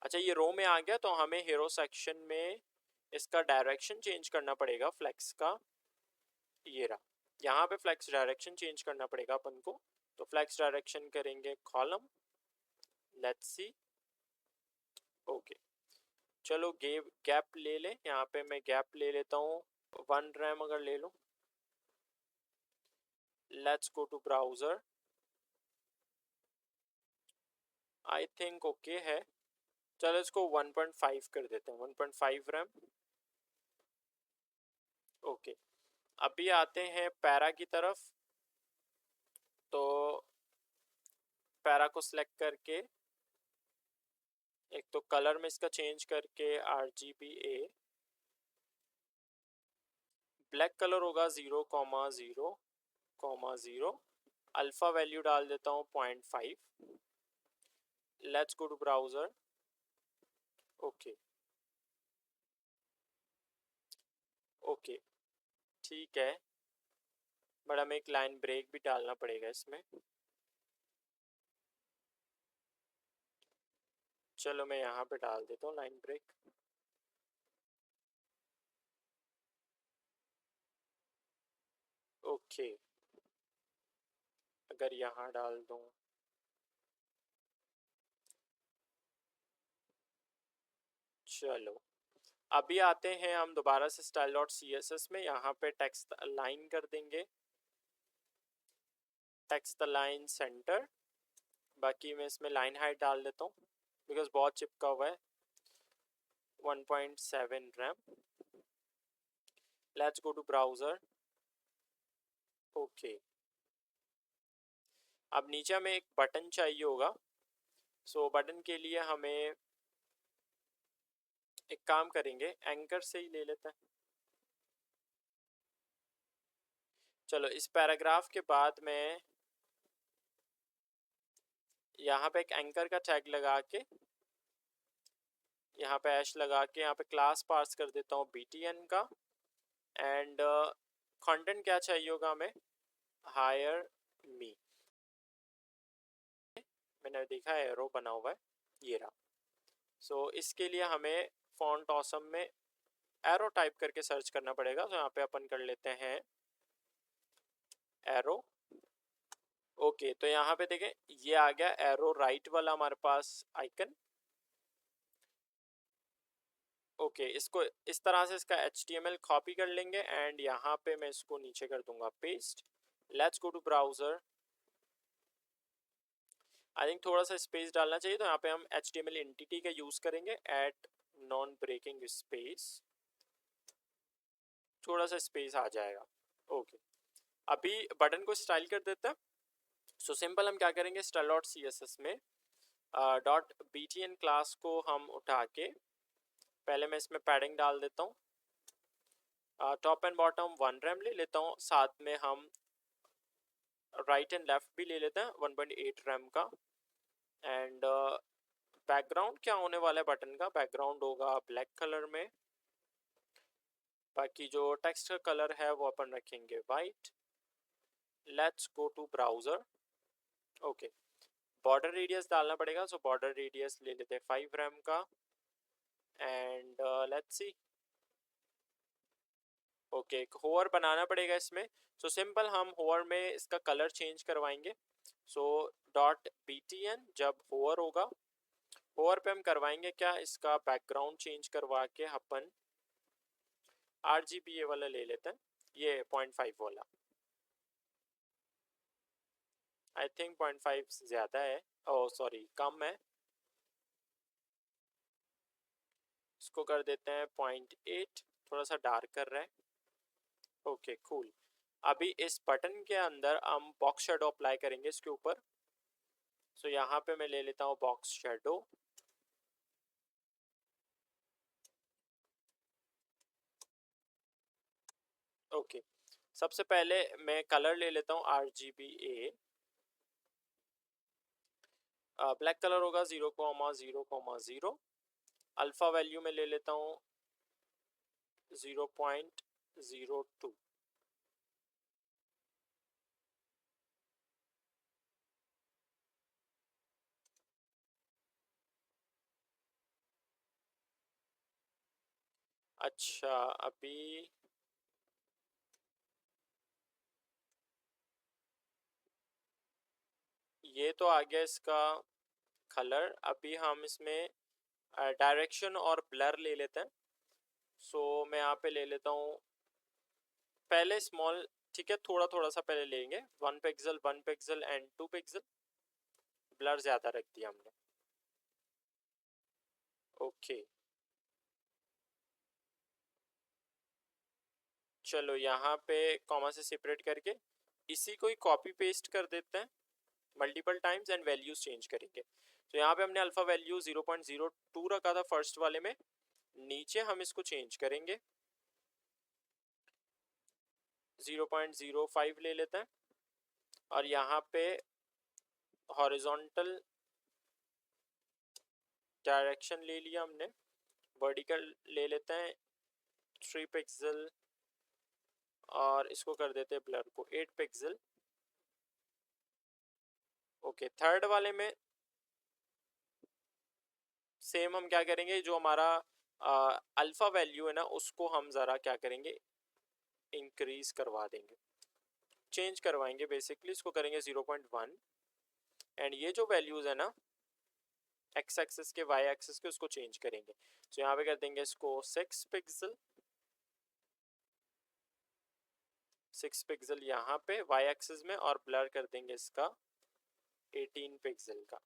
अच्छा, ये रो में आ गया तो हमें हीरो सेक्शन में इसका डायरेक्शन चेंज करना पड़ेगा फ्लेक्स का। ये रहा, यहाँ पे फ्लेक्स डायरेक्शन चेंज करना पड़ेगा अपन को, तो फ्लेक्स डायरेक्शन करेंगे कॉलम। Let's see. ओके, चलो गैप ले लें, यहाँ पे मैं गैप ले लेता हूँ 1 रैम अगर ले लूँ। Let's go to browser. I think okay है, चलो इसको 1.5 कर देते हैं, 1.5 रैम। ओके, अभी आते हैं पैरा की तरफ। तो पैरा को सिलेक्ट करके एक तो कलर में इसका चेंज करके RGBA, ब्लैक कलर होगा 0,0,0, अल्फा वैल्यू डाल देता हूँ 0.5। Let's go to browser. Okay okay, ठीक है, बट हमें एक लाइन ब्रेक भी डालना पड़ेगा इसमें। चलो मैं यहाँ पे डाल देता हूँ लाइन ब्रेक। ओके, अगर यहाँ डाल दूँ, चलो अभी आते हैं हम दोबारा से style.css में, यहाँ पे टेक्स्ट अलाइन कर देंगे, टेक्स्ट अलाइन सेंटर। बाकी मैं इसमें लाइन हाइट डाल देता हूँ बिकॉज बहुत चिपका हुआ है, 1.7 rem. Let's go to browser. Okay, अब नीचे हमें एक बटन चाहिए होगा। सो बटन के लिए हमें एक काम करेंगे, एंकर से ही ले लेते हैं। चलो इस पैराग्राफ के बाद मैं यहाँ पे एक एंकर का टैग लगा के, यहाँ पे ऐश लगा के, यहाँ पे क्लास पास कर देता हूँ btn का। एंड कंटेंट क्या चाहिए होगा हमें, हायर मी, मैंने देखा है एरो बना हुआ है, ये रहा। सो इसके लिए हमें फॉन्ट ऑसम में एरो टाइप करके सर्च करना पड़ेगा। तो यहाँ पे अपन कर लेते हैं एरो। ओके, तो यहाँ पे देखें ये आ गया एरो राइट वाला हमारे पास आइकन। ओके, इसको इस तरह से इसका HTML कॉपी कर लेंगे एंड यहाँ पे मैं इसको नीचे कर दूंगा paste. Let's go to browser. I think थोड़ा सा स्पेस डालना चाहिए, तो यहाँ पे हम HTML एंटिटी का यूज करेंगे, एट नॉन ब्रेकिंग स्पेस, थोड़ा सा स्पेस आ जाएगा। ओके, अभी बटन को स्टाइल कर देते हैं। सो सिंपल हम क्या करेंगे, स्टाइल डॉट CSS में डॉट BTN क्लास को हम उठा के पहले मैं इसमें पैडिंग डाल देता हूँ। टॉप एंड बॉटम 1 रैम ले लेता हूँ, साथ में हम राइट एंड लेफ्ट भी ले लेते हैं 1.8 रैम का। एंड बैकग्राउंड क्या होने वाला है बटन का, बैकग्राउंड होगा ब्लैक कलर में। बाकी जो टेक्स्ट का कलर है वो अपन रखेंगे white. Let's go to browser. Okay, border radius डालना पड़ेगा, सो बॉर्डर रेडियस ले लेते हैं 5 रैम का। And let's see, okay, hover बनाना पड़ेगा इसमें। सो सिंपल हम होवर में इसका कलर चेंज करवाएंगे। सो डॉट BTN जब होवर होगा, होवर पे हम करवाएंगे क्या, इसका बैकग्राउंड चेंज करवा के अपन RGB वाला ले लेते हैं, ये 0.5 वाला। आई थिंक 0.5 ज़्यादा है, ओह सॉरी कम है, इसको कर देते हैं 0.8, थोड़ा सा डार्क कर रहा है। Okay cool. अभी इस बटन के अंदर हम बॉक्स शेडो अप्लाई करेंगे इसके ऊपर। सो यहाँ पे मैं ले लेता हूँ बॉक्स शेडो। ओके, सबसे पहले मैं कलर ले लेता हूँ RGBA, ब्लैक कलर होगा 0,0,0। अल्फा वैल्यू में ले लेता हूँ 0.02। अच्छा, अभी ये तो आ गया इसका कलर। अभी हम इसमें डायरेक्शन और ब्लर ले लेते हैं। सो मैं यहाँ पे ले लेता हूँ पहले स्मॉल, ठीक है, थोड़ा थोड़ा सा पहले लेंगे, 1 पिक्सल एंड 2 पिक्सल। ब्लर ज़्यादा रख दिया हमने। ओके, चलो यहाँ पे कॉमा से सेपरेट करके इसी को ही कॉपी पेस्ट कर देते हैं multiple times and values change करेंगे। तो यहाँ पे हमने अल्फा वैल्यू 0.02 रखा था फर्स्ट वाले में, नीचे हम इसको चेंज करेंगे 0.05 ले लेते हैं। और यहाँ पे हॉरिजॉन्टल डायरेक्शन ले लिया हमने, वर्टिकल ले लेते हैं 3 पिक्सल और इसको कर देते हैं ब्लर को 8 पिक्सल। ओके, थर्ड वाले में सेम हम क्या करेंगे, जो हमारा अल्फा वैल्यू है ना उसको हम ज़रा क्या करेंगे, इंक्रीज करवा देंगे, चेंज करवाएंगे बेसिकली। इसको करेंगे 0.1 एंड ये जो वैल्यूज़ है ना एक्स एक्सिस के वाई एक्सिस के उसको चेंज करेंगे। तो यहाँ पे कर देंगे इसको 6 पिक्सल, 6 पिक्सल यहाँ पे वाई एक्सिस में, और ब्लर कर देंगे इसका 18 पिक्सल का।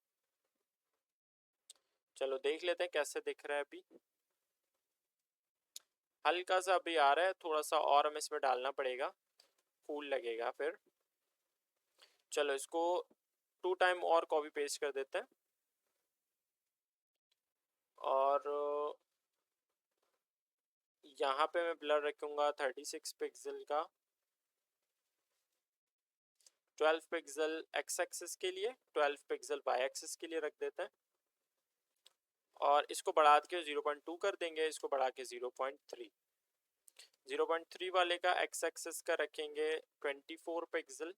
चलो देख लेते हैं कैसे दिख रहा है अभी। हल्का सा अभी आ रहा है, थोड़ा सा और हमें इसमें डालना पड़ेगा, कूल लगेगा फिर। चलो इसको 2 टाइम और कॉपी पेस्ट कर देते हैं और यहाँ पे मैं ब्लर रखूँगा 36 पिक्सल का, 12 पिक्सल एक्स एक्सिस के लिए, 12 पिक्सल वाई एक्सिस के लिए रख देते हैं। और इसको बढ़ा के 0.2 कर देंगे, इसको बढ़ा के 0.3। 0.3 वाले का एक्स एक्सिस का रखेंगे 24 पिक्सल,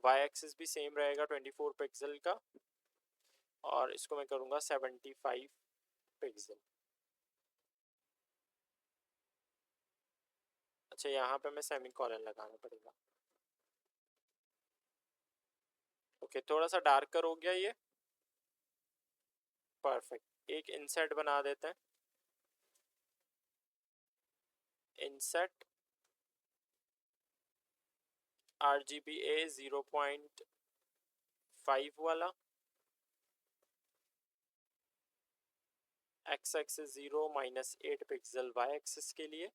वाई एक्सिस भी सेम रहेगा 24 पिक्सल का, और इसको मैं करूँगा 75 पिक्सल। अच्छा, यहाँ पे मैं सेमीकोलन लगाना पड़ेगा। ओके, थोड़ा सा डार्कर हो गया ये, परफेक्ट। एक इंसेट बना देते हैं, इंसेट RGBA 0.5 वाला, X axis 0 -8 pixel Y axis के लिए,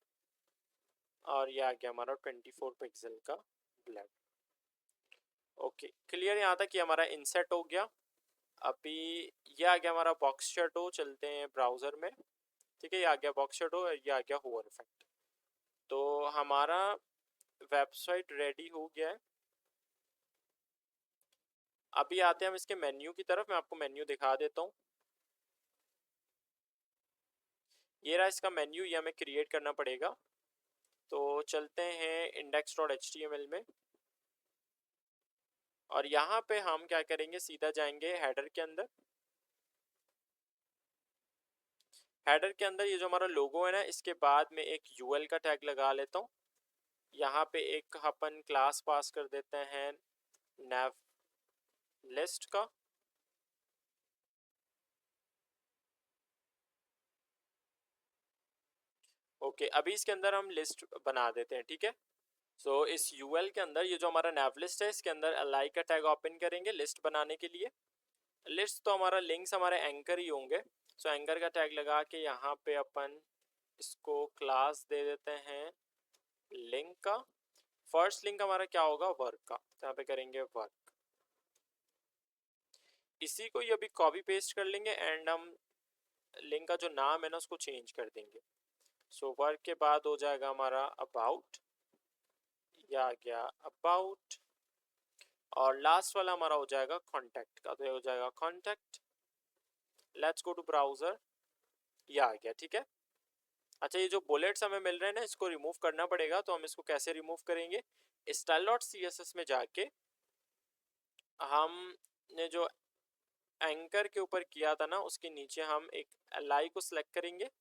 और ये आ गया हमारा 24 पिक्सल का ब्लैक। ओके क्लियर, यहाँ तक ये हमारा इंसेट हो गया। अभी ये आ गया हमारा बॉक्स शैडो, चलते हैं ब्राउज़र में। ठीक है, ये आ गया बॉक्स शैडो, ये आ गया होवर इफेक्ट। तो हमारा वेबसाइट रेडी हो गया है। अभी आते हैं हम इसके मेन्यू की तरफ, मैं आपको मेन्यू दिखा देता हूँ। ये रहा इसका मेन्यू, ये हमें क्रिएट करना पड़ेगा। तो चलते हैं index.html में, और यहाँ पे हम क्या करेंगे, सीधा जाएंगे हेडर के अंदर। हेडर के अंदर ये जो हमारा लोगो है ना, इसके बाद में एक यूएल का टैग लगा लेता हूँ। यहाँ पे एक अपन क्लास पास कर देते हैं nav लिस्ट का। ओके, अभी इसके अंदर हम लिस्ट बना देते हैं, ठीक है। सो इस यूएल के अंदर ये जो हमारा nav लिस्ट है, इसके अंदर अलाई का टैग ओपन करेंगे लिस्ट बनाने के लिए। लिस्ट तो हमारा लिंक्स हमारे एंकर ही होंगे, सो एंकर का टैग लगा के यहाँ पे अपन इसको क्लास दे देते हैं लिंक का। फर्स्ट लिंक हमारा क्या होगा, वर्क का, तो यहाँ पे करेंगे वर्क। इसी को ये अभी कॉपी पेस्ट कर लेंगे, एंड हम लिंक का जो नाम है ना उसको चेंज कर देंगे। सो वर्क के बाद हो जाएगा हमारा अबाउट, या आ गया अबाउट, और लास्ट वाला हमारा हो जाएगा कॉन्टैक्ट का, तो ये हो जाएगा contact. Let's go to browser, ये आ गया, ठीक है। अच्छा, ये जो बुलेट्स हमें मिल रहे हैं ना, इसको रिमूव करना पड़ेगा। तो हम इसको कैसे रिमूव करेंगे, style.css में जाके हमने जो एंकर के ऊपर किया था ना, उसके नीचे हम एक li को सिलेक्ट करेंगे,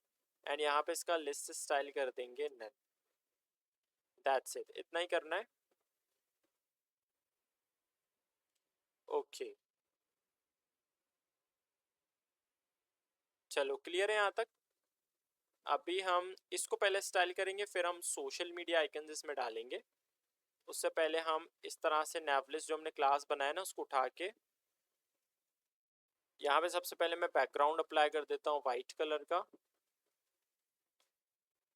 एंड यहाँ पे इसका लिस्ट स्टाइल कर देंगे नन। दैट्स इट, इतना ही करना है। ओके चलो, क्लियर है यहाँ तक। अभी हम इसको पहले स्टाइल करेंगे, फिर हम सोशल मीडिया आइकन इसमें डालेंगे। उससे पहले हम इस तरह से नेवलिस्ट जो हमने क्लास बनाया ना, उसको उठा के यहाँ पे सबसे पहले मैं बैकग्राउंड अप्लाई कर देता हूँ वाइट कलर का।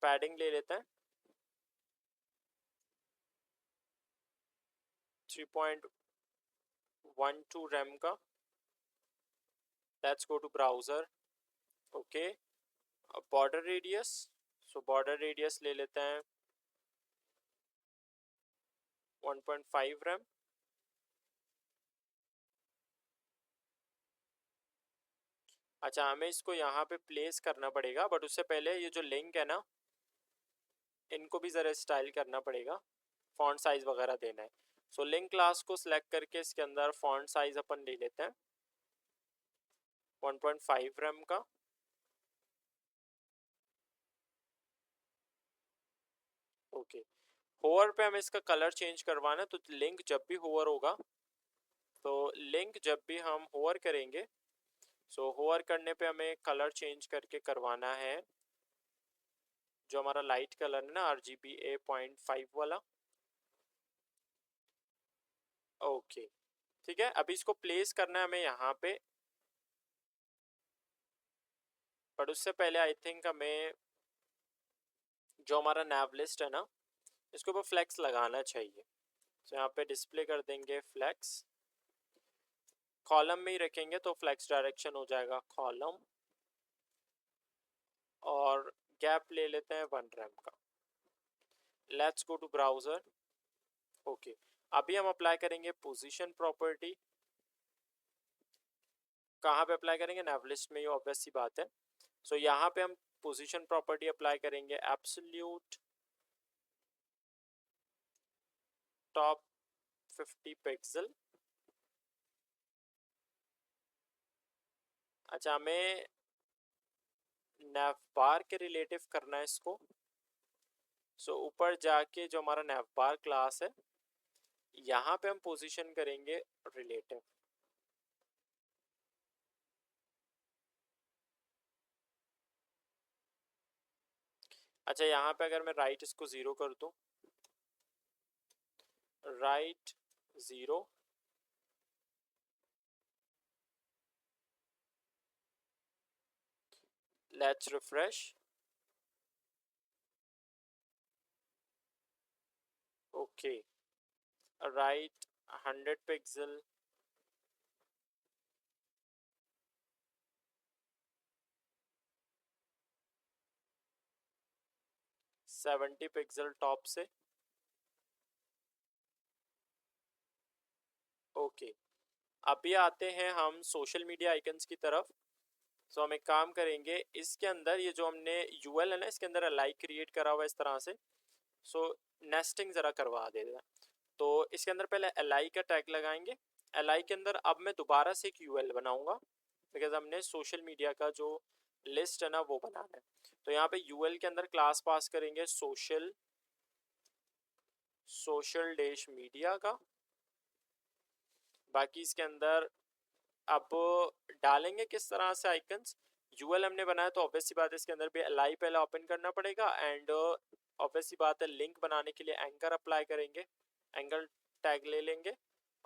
पैडिंग ले लेते हैं 3.12 रैम का। Let's go to browser. Okay, border radius, so border radius ले लेते हैं 1.5 रैम। अच्छा, हमें इसको यहाँ पे प्लेस करना पड़ेगा, बट उससे पहले ये जो लिंक है ना, इनको भी ज़रा स्टाइल करना पड़ेगा, फॉन्ट साइज वगैरह देना है। सो लिंक क्लास को सिलेक्ट करके इसके अंदर फॉन्ट साइज अपन ले लेते हैं 1.5 रैम का। ओके, होवर पे हमें इसका कलर चेंज करवाना है, तो लिंक जब भी होवर होगा, तो लिंक जब भी हम होवर करेंगे, सो होवर करने पे हमें कलर चेंज करके करवाना है जो हमारा लाइट कलर है ना, RGBA 0.5 वाला। ओके ठीक है, अभी इसको प्लेस करना है हमें यहाँ पे, बट उससे पहले आई थिंक हमें जो हमारा nav लिस्ट है ना, इसके ऊपर फ्लैक्स लगाना चाहिए। तो यहाँ पे डिस्प्ले कर देंगे फ्लैक्स, कॉलम में ही रखेंगे तो फ्लैक्स डायरेक्शन हो जाएगा कॉलम, और गैप ले लेते हैं 1 रैम का। Let's go to browser. Okay, अभी हम अप्लाई करेंगे पोजीशन प्रॉपर्टी। कहाँ पे अप्लाई करेंगे, nav लिस्ट में, ये ऑब्वियस सी बात है। सो यहाँ पे हम पोजीशन प्रॉपर्टी अप्लाई करेंगे एब्सोल्यूट टॉप 50 पिक्सल। अच्छा, हमें नैवबार के रिलेटिव करना है इसको। सो ऊपर जाके जो हमारा नैवबार क्लास है, यहाँ पे हम पोजीशन करेंगे रिलेटिव। अच्छा, यहाँ पे अगर मैं राइट इसको 0 कर दूं, right 0, let's refresh. Okay, right 100 pixel, seventy pixel top से। ओके, अभी आते हैं हम सोशल मीडिया आइकन्स की तरफ। सो हम एक काम करेंगे, इसके अंदर ये जो हमने यूएल है ना, इसके अंदर अलाई क्रिएट करा हुआ है इस तरह से। सो नेस्टिंग ज़रा करवा देते हैं। तो इसके अंदर पहले अलाई का टैग लगाएंगे। अलाई के अंदर अब मैं दोबारा से एक यूएल बनाऊंगा, बिकॉज हमने सोशल मीडिया का जो लिस्ट है ना वो बनाना है। तो यहाँ पे यूएल के अंदर क्लास पास करेंगे सोशल, सोशल डैश मीडिया का। बाकी इसके अंदर अब डालेंगे किस तरह से आइकन्स। यूएल हमने बनाया तो ऑब्वियस सी बात है इसके अंदर भी अलाई पहले ओपन करना पड़ेगा, एंड ऑब्वियस सी बात है लिंक बनाने के लिए एंकर अप्लाई करेंगे, एंगल टैग ले लेंगे,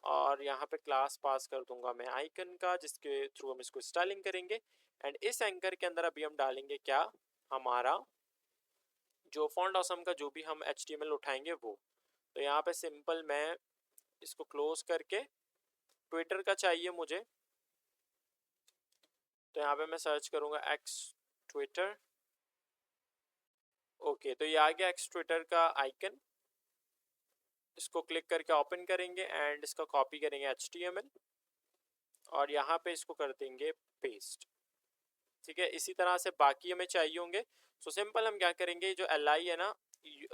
और यहाँ पे क्लास पास कर दूंगा मैं आइकन का, जिसके थ्रू हम इसको स्टाइलिंग करेंगे। एंड इस एंकर के अंदर अभी हम डालेंगे क्या, हमारा जो फॉन्ट ऑसम का जो भी हम HTML उठाएंगे वो। तो यहाँ पे सिंपल मैं इसको क्लोज करके, ट्विटर का चाहिए मुझे, तो यहाँ पे मैं सर्च करूँगा एक्स ट्विटर। ओके, तो ये आ गया एक्स ट्विटर का आइकन। इसको क्लिक करके ओपन करेंगे एंड इसका कॉपी करेंगे HTML, और यहाँ पे इसको कर देंगे पेस्ट। ठीक है, इसी तरह से बाकी हमें चाहिए होंगे। सो सिंपल हम क्या करेंगे, जो LI है ना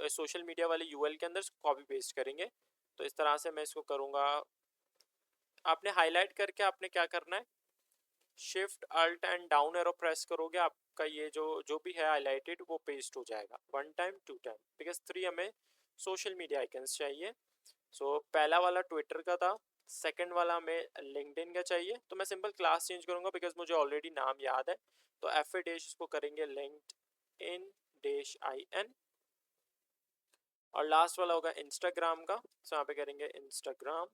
सोशल मीडिया वाले UL के अंदर कॉपी पेस्ट करेंगे। तो इस तरह से मैं इसको करूँगा। आपने हाईलाइट करके आपने क्या करना है, shift alt and down arrow press करोगे, आपका ये जो भी है हाईलाइटेड वो पेस्ट हो जाएगा 1 टाइम 2 टाइम, बिकॉज 3 हमें सोशल मीडिया आइकन्स चाहिए। सो पहला वाला ट्विटर का था, सेकंड वाला हमें लिंक्डइन का चाहिए। तो मैं सिंपल क्लास चेंज करूंगा बिकॉज मुझे ऑलरेडी नाम याद है। तो एफ ए डैश इसको करेंगे लिंक्डइन डैश IN, और लास्ट वाला होगा इंस्टाग्राम का, सो यहाँ पे करेंगे इंस्टाग्राम।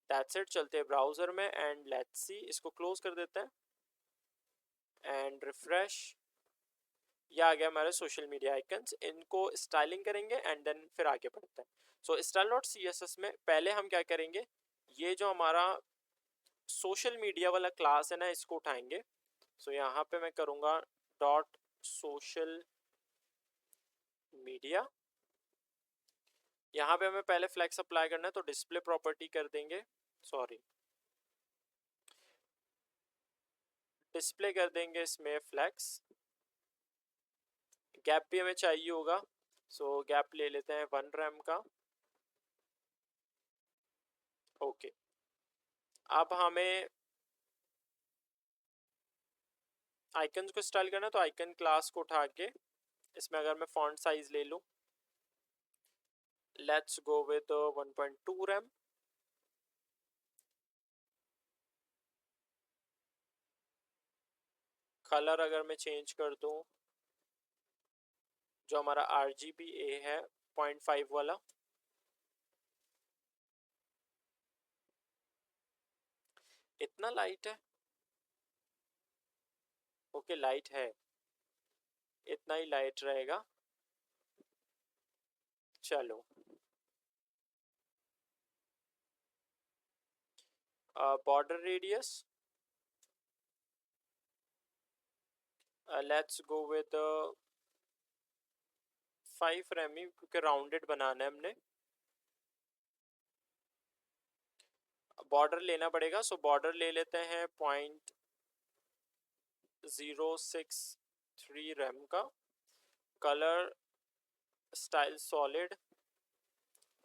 That's it. चलते हैं ब्राउजर में एंड लेट्स सी, इसको क्लोज कर देते हैं एंड रिफ्रेश। ये आ गया हमारे सोशल मीडिया आइकन्स। इनको स्टाइलिंग करेंगे एंड देन फिर आगे बढ़ते हैं। सो स्टाइल डॉट CSS में पहले हम क्या करेंगे, ये जो हमारा सोशल मीडिया वाला क्लास है ना इसको उठाएंगे। सो यहाँ पे मैं करूँगा डॉट सोशल मीडिया। यहाँ पे हमें पहले फ्लैक्स अप्लाई करना है, तो डिस्प्ले प्रॉपर्टी कर देंगे, सॉरी डिस्प्ले कर देंगे इसमें फ्लैक्स। गैप भी हमें चाहिए होगा, सो गैप ले लेते हैं 1 रैम का। ओके, अब हमें आइकन्स को स्टाइल करना है, तो आइकन क्लास को उठा के इसमें अगर मैं फॉन्ट साइज ले लूँ, let's go with 1.2 RAM. Colour अगर मैं चेंज कर दूँ, जो हमारा RGBA है 0.5 वाला, इतना लाइट है। ओके, लाइट है, इतना ही लाइट रहेगा। चलो, border radius let's go with 5 rem ही, क्योंकि राउंडेड बनाना है हमने। बॉर्डर लेना पड़ेगा, सो बॉर्डर ले लेते हैं 0.063 रैम का। कलर स्टाइल सॉलिड,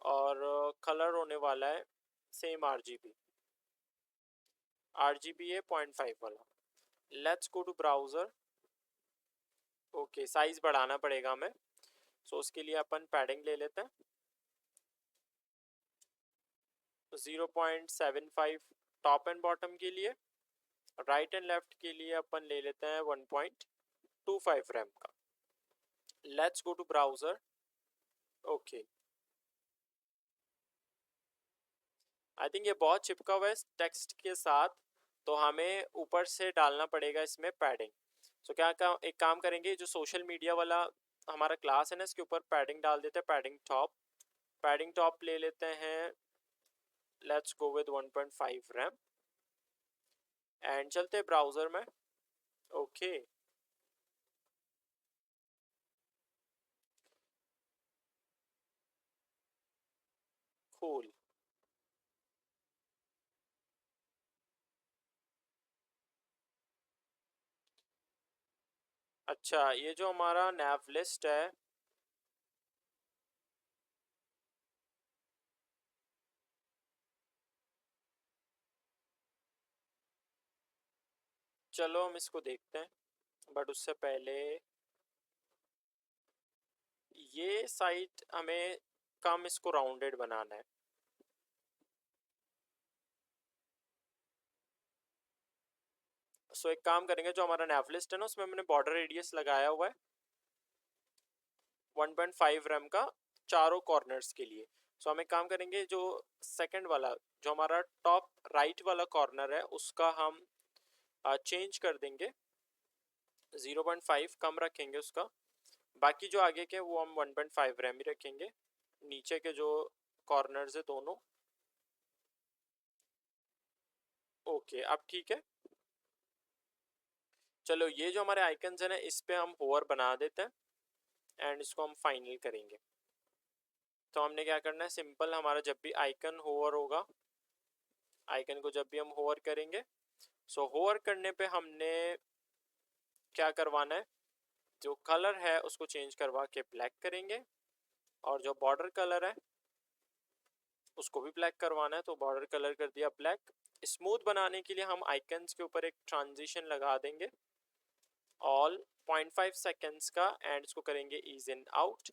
और कलर होने वाला है सेम आरजीबी है 0.5 वाला। Let's go to browser. Okay, size बढ़ाना पड़ेगा हमें, सो उसके लिए अपन पैडिंग ले लेते हैं 0.75 टॉप एंड बॉटम के लिए। राइट एंड लेफ्ट के लिए अपन ले लेते हैं 1.25 रैम का। Let's go to browser. Okay, I think ये बहुत चिपका हुआ है इस टेक्स्ट के साथ, तो हमें ऊपर से डालना पड़ेगा इसमें पैडिंग। सो एक काम करेंगे, जो सोशल मीडिया वाला हमारा क्लास है ना, इसके ऊपर पैडिंग डाल देते हैं, पैडिंग टॉप ले लेते हैं। Let's go with 1.5 RAM and चलते हैं ब्राउज़र में। Okay, cool. अच्छा, ये जो हमारा नैव लिस्ट है, चलो हम इसको देखते हैं, बट उससे पहले ये साइट हमें कम इसको राउंडेड बनाना है। सो एक काम करेंगे, जो हमारा नैव लिस्ट है ना, उसमें मैंने बॉर्डर रेडियस लगाया हुआ है 1.5 रैम का चारों कॉर्नर्स के लिए। सो हम एक काम करेंगे, जो सेकंड वाला, जो हमारा टॉप राइट वाला कॉर्नर है, उसका हम चेंज कर देंगे 0.5 कम रखेंगे उसका। बाकी जो आगे के वो हम 1.5 रैम ही रखेंगे। नीचे के जो कॉर्नर्स है दोनों। ओके, अब ठीक है। चलो, ये जो हमारे आइकन्स है ना, इस पे हम होवर बना देते हैं एंड इसको हम फाइनल करेंगे। तो हमने क्या करना है, सिंपल हमारा जब भी आइकन होवर होगा, आइकन को जब भी हम होवर करेंगे, सो होवर करने पे हमने क्या करवाना है, जो कलर है उसको चेंज करवा के ब्लैक करेंगे, और जो बॉर्डर कलर है उसको भी ब्लैक करवाना है, तो बॉर्डर कलर कर दिया ब्लैक। स्मूथ बनाने के लिए हम आइकन्स के ऊपर एक ट्रांजिशन लगा देंगे ऑल 0.5 सेकेंड्स का एंड इसको करेंगे ease in out.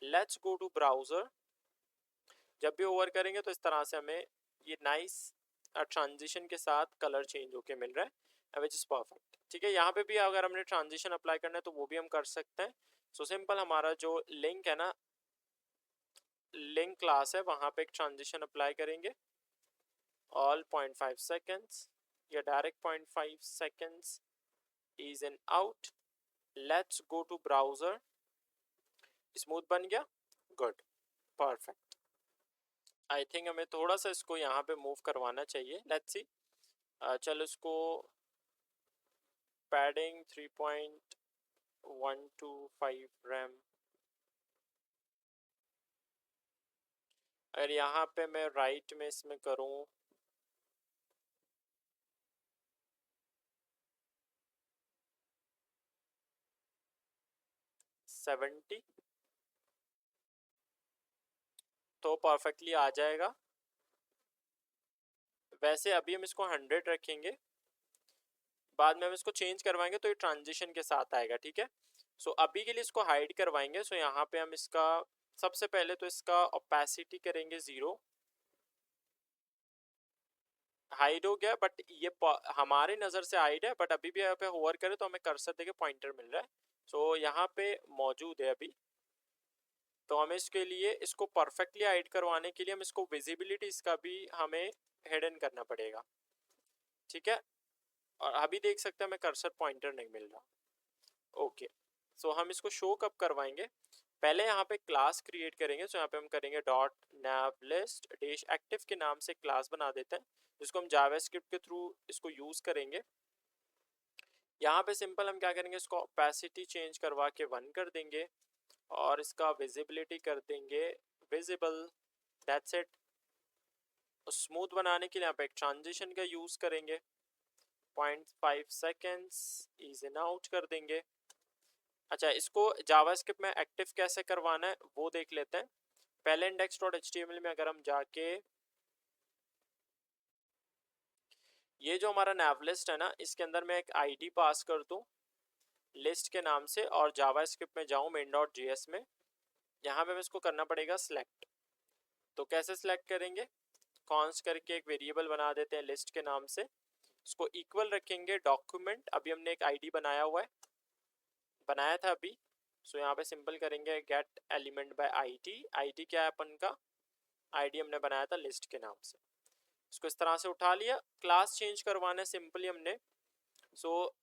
Let's go to browser. जब भी ओवर करेंगे तो इस तरह से हमें ये नाइस ट्रांजिशन के साथ कलर चेंज होके मिल रहा है, विच इज़ परफेक्ट। ठीक है, यहाँ पे भी अगर हमने ट्रांजिशन अप्लाई करना है तो वो भी हम कर सकते हैं। सो सिंपल हमारा जो लिंक है ना, लिंक क्लास है, वहाँ पे एक ट्रांजिशन अप्लाई करेंगे ऑल 0.5 सेकेंड्स या direct 0.5 seconds ease in out. Let's go to browser. Smooth बन गया, गुड, परफेक्ट। आई थिंक हमें थोड़ा सा इसको यहाँ पे मूव करवाना चाहिए, लेट्स सी। चलो इसको पैडिंग 3.125 रैम। अगर यहाँ पे मैं राइट में इसमें करूँ 70, तो परफेक्टली आ जाएगा। वैसे अभी हम इसको 100 रखेंगे, बाद में हम इसको चेंज करवाएंगे तो ये ट्रांजिशन के साथ आएगा। ठीक है, सो अभी के लिए इसको हाइड करवाएंगे। सो यहाँ पे हम इसका सबसे पहले तो इसका ओपेसिटी करेंगे 0। हाइड हो गया, बट ये हमारे नज़र से हाइड है, बट अभी भी यहाँ पे होवर करें तो हमें कर्सर देके पॉइंटर मिल रहा है। सो यहाँ पे मौजूद है अभी। तो हमें इसके लिए इसको परफेक्टली हाइड करवाने के लिए हम इसको विजिबिलिटी इसका भी हमें हिडन करना पड़ेगा। ठीक है, और अभी देख सकते हैं हमें कर्सर पॉइंटर नहीं मिल रहा। ओके, सो हम इसको शो कब करवाएंगे, पहले यहाँ पे क्लास क्रिएट करेंगे। सो यहाँ पे हम करेंगे डॉट नैव लिस्ट डैश एक्टिव के नाम से क्लास बना देते हैं, जिसको हम जावास्क्रिप्ट के थ्रू इसको यूज़ करेंगे। यहाँ पे सिंपल हम क्या करेंगे, इसको ओपेसिटी चेंज करवा के 1 कर देंगे और इसका विजिबिलिटी कर देंगे विजिबल। That's it. स्मूथ बनाने के लिए यहाँ पे एक ट्रांजिशन का यूज़ करेंगे 0.5 सेकेंड्स ईज इन आउट कर देंगे। अच्छा, इसको जावास्क्रिप्ट में एक्टिव कैसे करवाना है वो देख लेते हैं। पहले index.html में अगर हम जाके ये जो हमारा nav लिस्ट है ना, इसके अंदर मैं एक आईडी पास कर दूं लिस्ट के नाम से और जावास्क्रिप्ट में जाऊं main.js में, यहाँ पे इसको करना पड़ेगा सिलेक्ट। तो कैसे सिलेक्ट करेंगे, कॉन्स्ट करके एक वेरिएबल बना देते हैं लिस्ट के नाम से, उसको इक्वल रखेंगे डॉक्यूमेंट, अभी हमने एक आईडी बनाया था अभी, सो यहाँ पे सिंपल करेंगे gate element by ID. ID क्या है अपन का, आईडी हमने बनाया था लिस्ट के नाम से, इसको इस तरह से उठा लिया। क्लास चेंज करवाना है सिंपली हमने, सो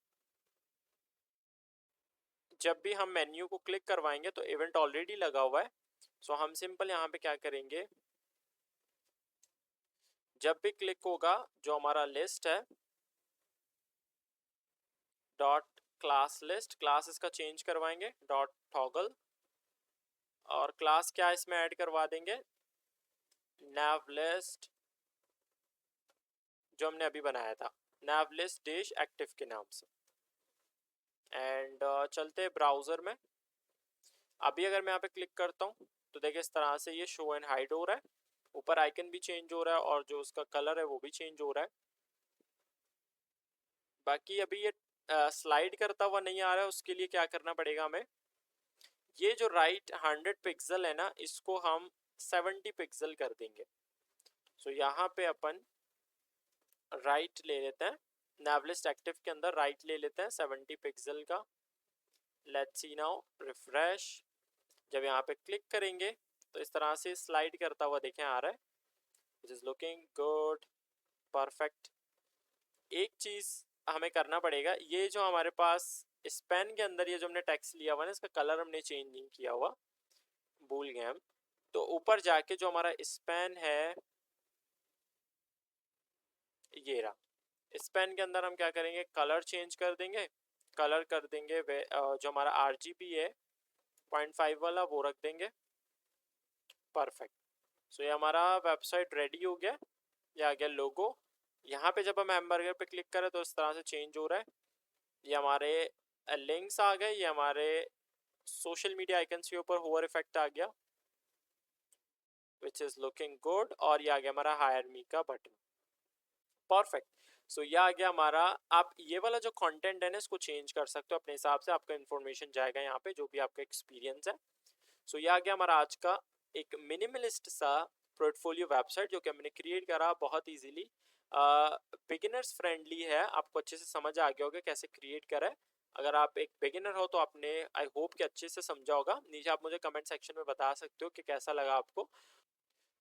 जब भी हम मेन्यू को क्लिक करवाएंगे तो इवेंट ऑलरेडी लगा हुआ है, सो हम सिंपल यहाँ पे क्या करेंगे, जब भी क्लिक होगा जो हमारा लिस्ट है डॉट क्लास लिस्ट, क्लास इसका चेंज करवाएंगे डॉट टॉगल, और क्लास क्या इसमें ऐड करवा देंगे nav लिस्ट जो हमने अभी बनाया था, nav लिस्ट डैश एक्टिव के नाम से। एंड चलते हैं ब्राउज़र में। अभी अगर मैं यहाँ पे क्लिक करता हूँ तो देखिए इस तरह से ये शो एंड हाइड हो रहा है, ऊपर आइकन भी चेंज हो रहा है और जो उसका कलर है वो भी चेंज हो रहा है। बाकी अभी ये स्लाइड करता हुआ नहीं आ रहा है, उसके लिए क्या करना पड़ेगा हमें, ये जो राइट 100 पिक्सल है ना, इसको हम 70 पिक्सल कर देंगे। सो यहाँ पे अपन राइट ले लेते हैं, nav लिस्ट एक्टिव के अंदर राइट ले लेते हैं 70 पिक्सल का। लेट्स सी नाउ, रिफ्रेश, जब यहाँ पे क्लिक करेंगे तो इस तरह से स्लाइड करता हुआ देखें आ रहा है, which is looking good, perfect. एक चीज़ हमें करना पड़ेगा, ये जो हमारे पास स्पेन के अंदर ये जो हमने टेक्स्ट लिया हुआ ना, इसका कलर हमने चेंज नहीं किया हुआ, भूल गए हम। तो ऊपर जाके जो हमारा स्पेन है, ये रहा, स्पेन के अंदर हम क्या करेंगे, कलर चेंज कर देंगे, कलर कर देंगे जो हमारा RGB है 0.5 वाला वो रख देंगे, परफेक्ट। सो ये हमारा वेबसाइट रेडी हो गया, ये आ गया लोगो। यहाँ पे जब हम हैमबर्गर पे क्लिक करें तो इस तरह से चेंज हो रहा है, ये हमारे लिंक्स आ गए, ये हमारे सोशल मीडिया आइकन्स के ऊपर होवर इफेक्ट आ गया विच इज़ लुकिंग गुड, और ये आ गया हमारा हायर मी का बटन, परफेक्ट। सो ये आ गया हमारा। आप ये वाला जो कंटेंट है ना, इसको चेंज कर सकते हो अपने हिसाब से, आपका इन्फॉर्मेशन जाएगा यहाँ पे जो भी आपका एक्सपीरियंस है। सो ये आ गया हमारा आज का एक मिनिमलिस्ट सा पोर्टफोलियो वेबसाइट जो कि हमने क्रिएट करा बहुत इजीली, बिगिनर्स फ्रेंडली है, आपको अच्छे से समझ आ गया होगा कैसे क्रिएट करा है। अगर आप एक बिगिनर हो तो आपने आई होप कि अच्छे से समझा होगा, नीचे आप मुझे कमेंट सेक्शन में बता सकते हो कि कैसा लगा आपको।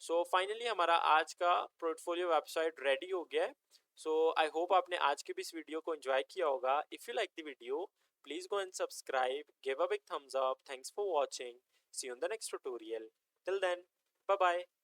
सो फाइनली हमारा आज का पोर्टफोलियो वेबसाइट रेडी हो गया है। सो आई होप आपने आज की भी इस वीडियो को एंजॉय किया होगा। If you like the video please go and subscribe, give a big thumbs up, thanks for watching, see you in the next tutorial, till then bye bye।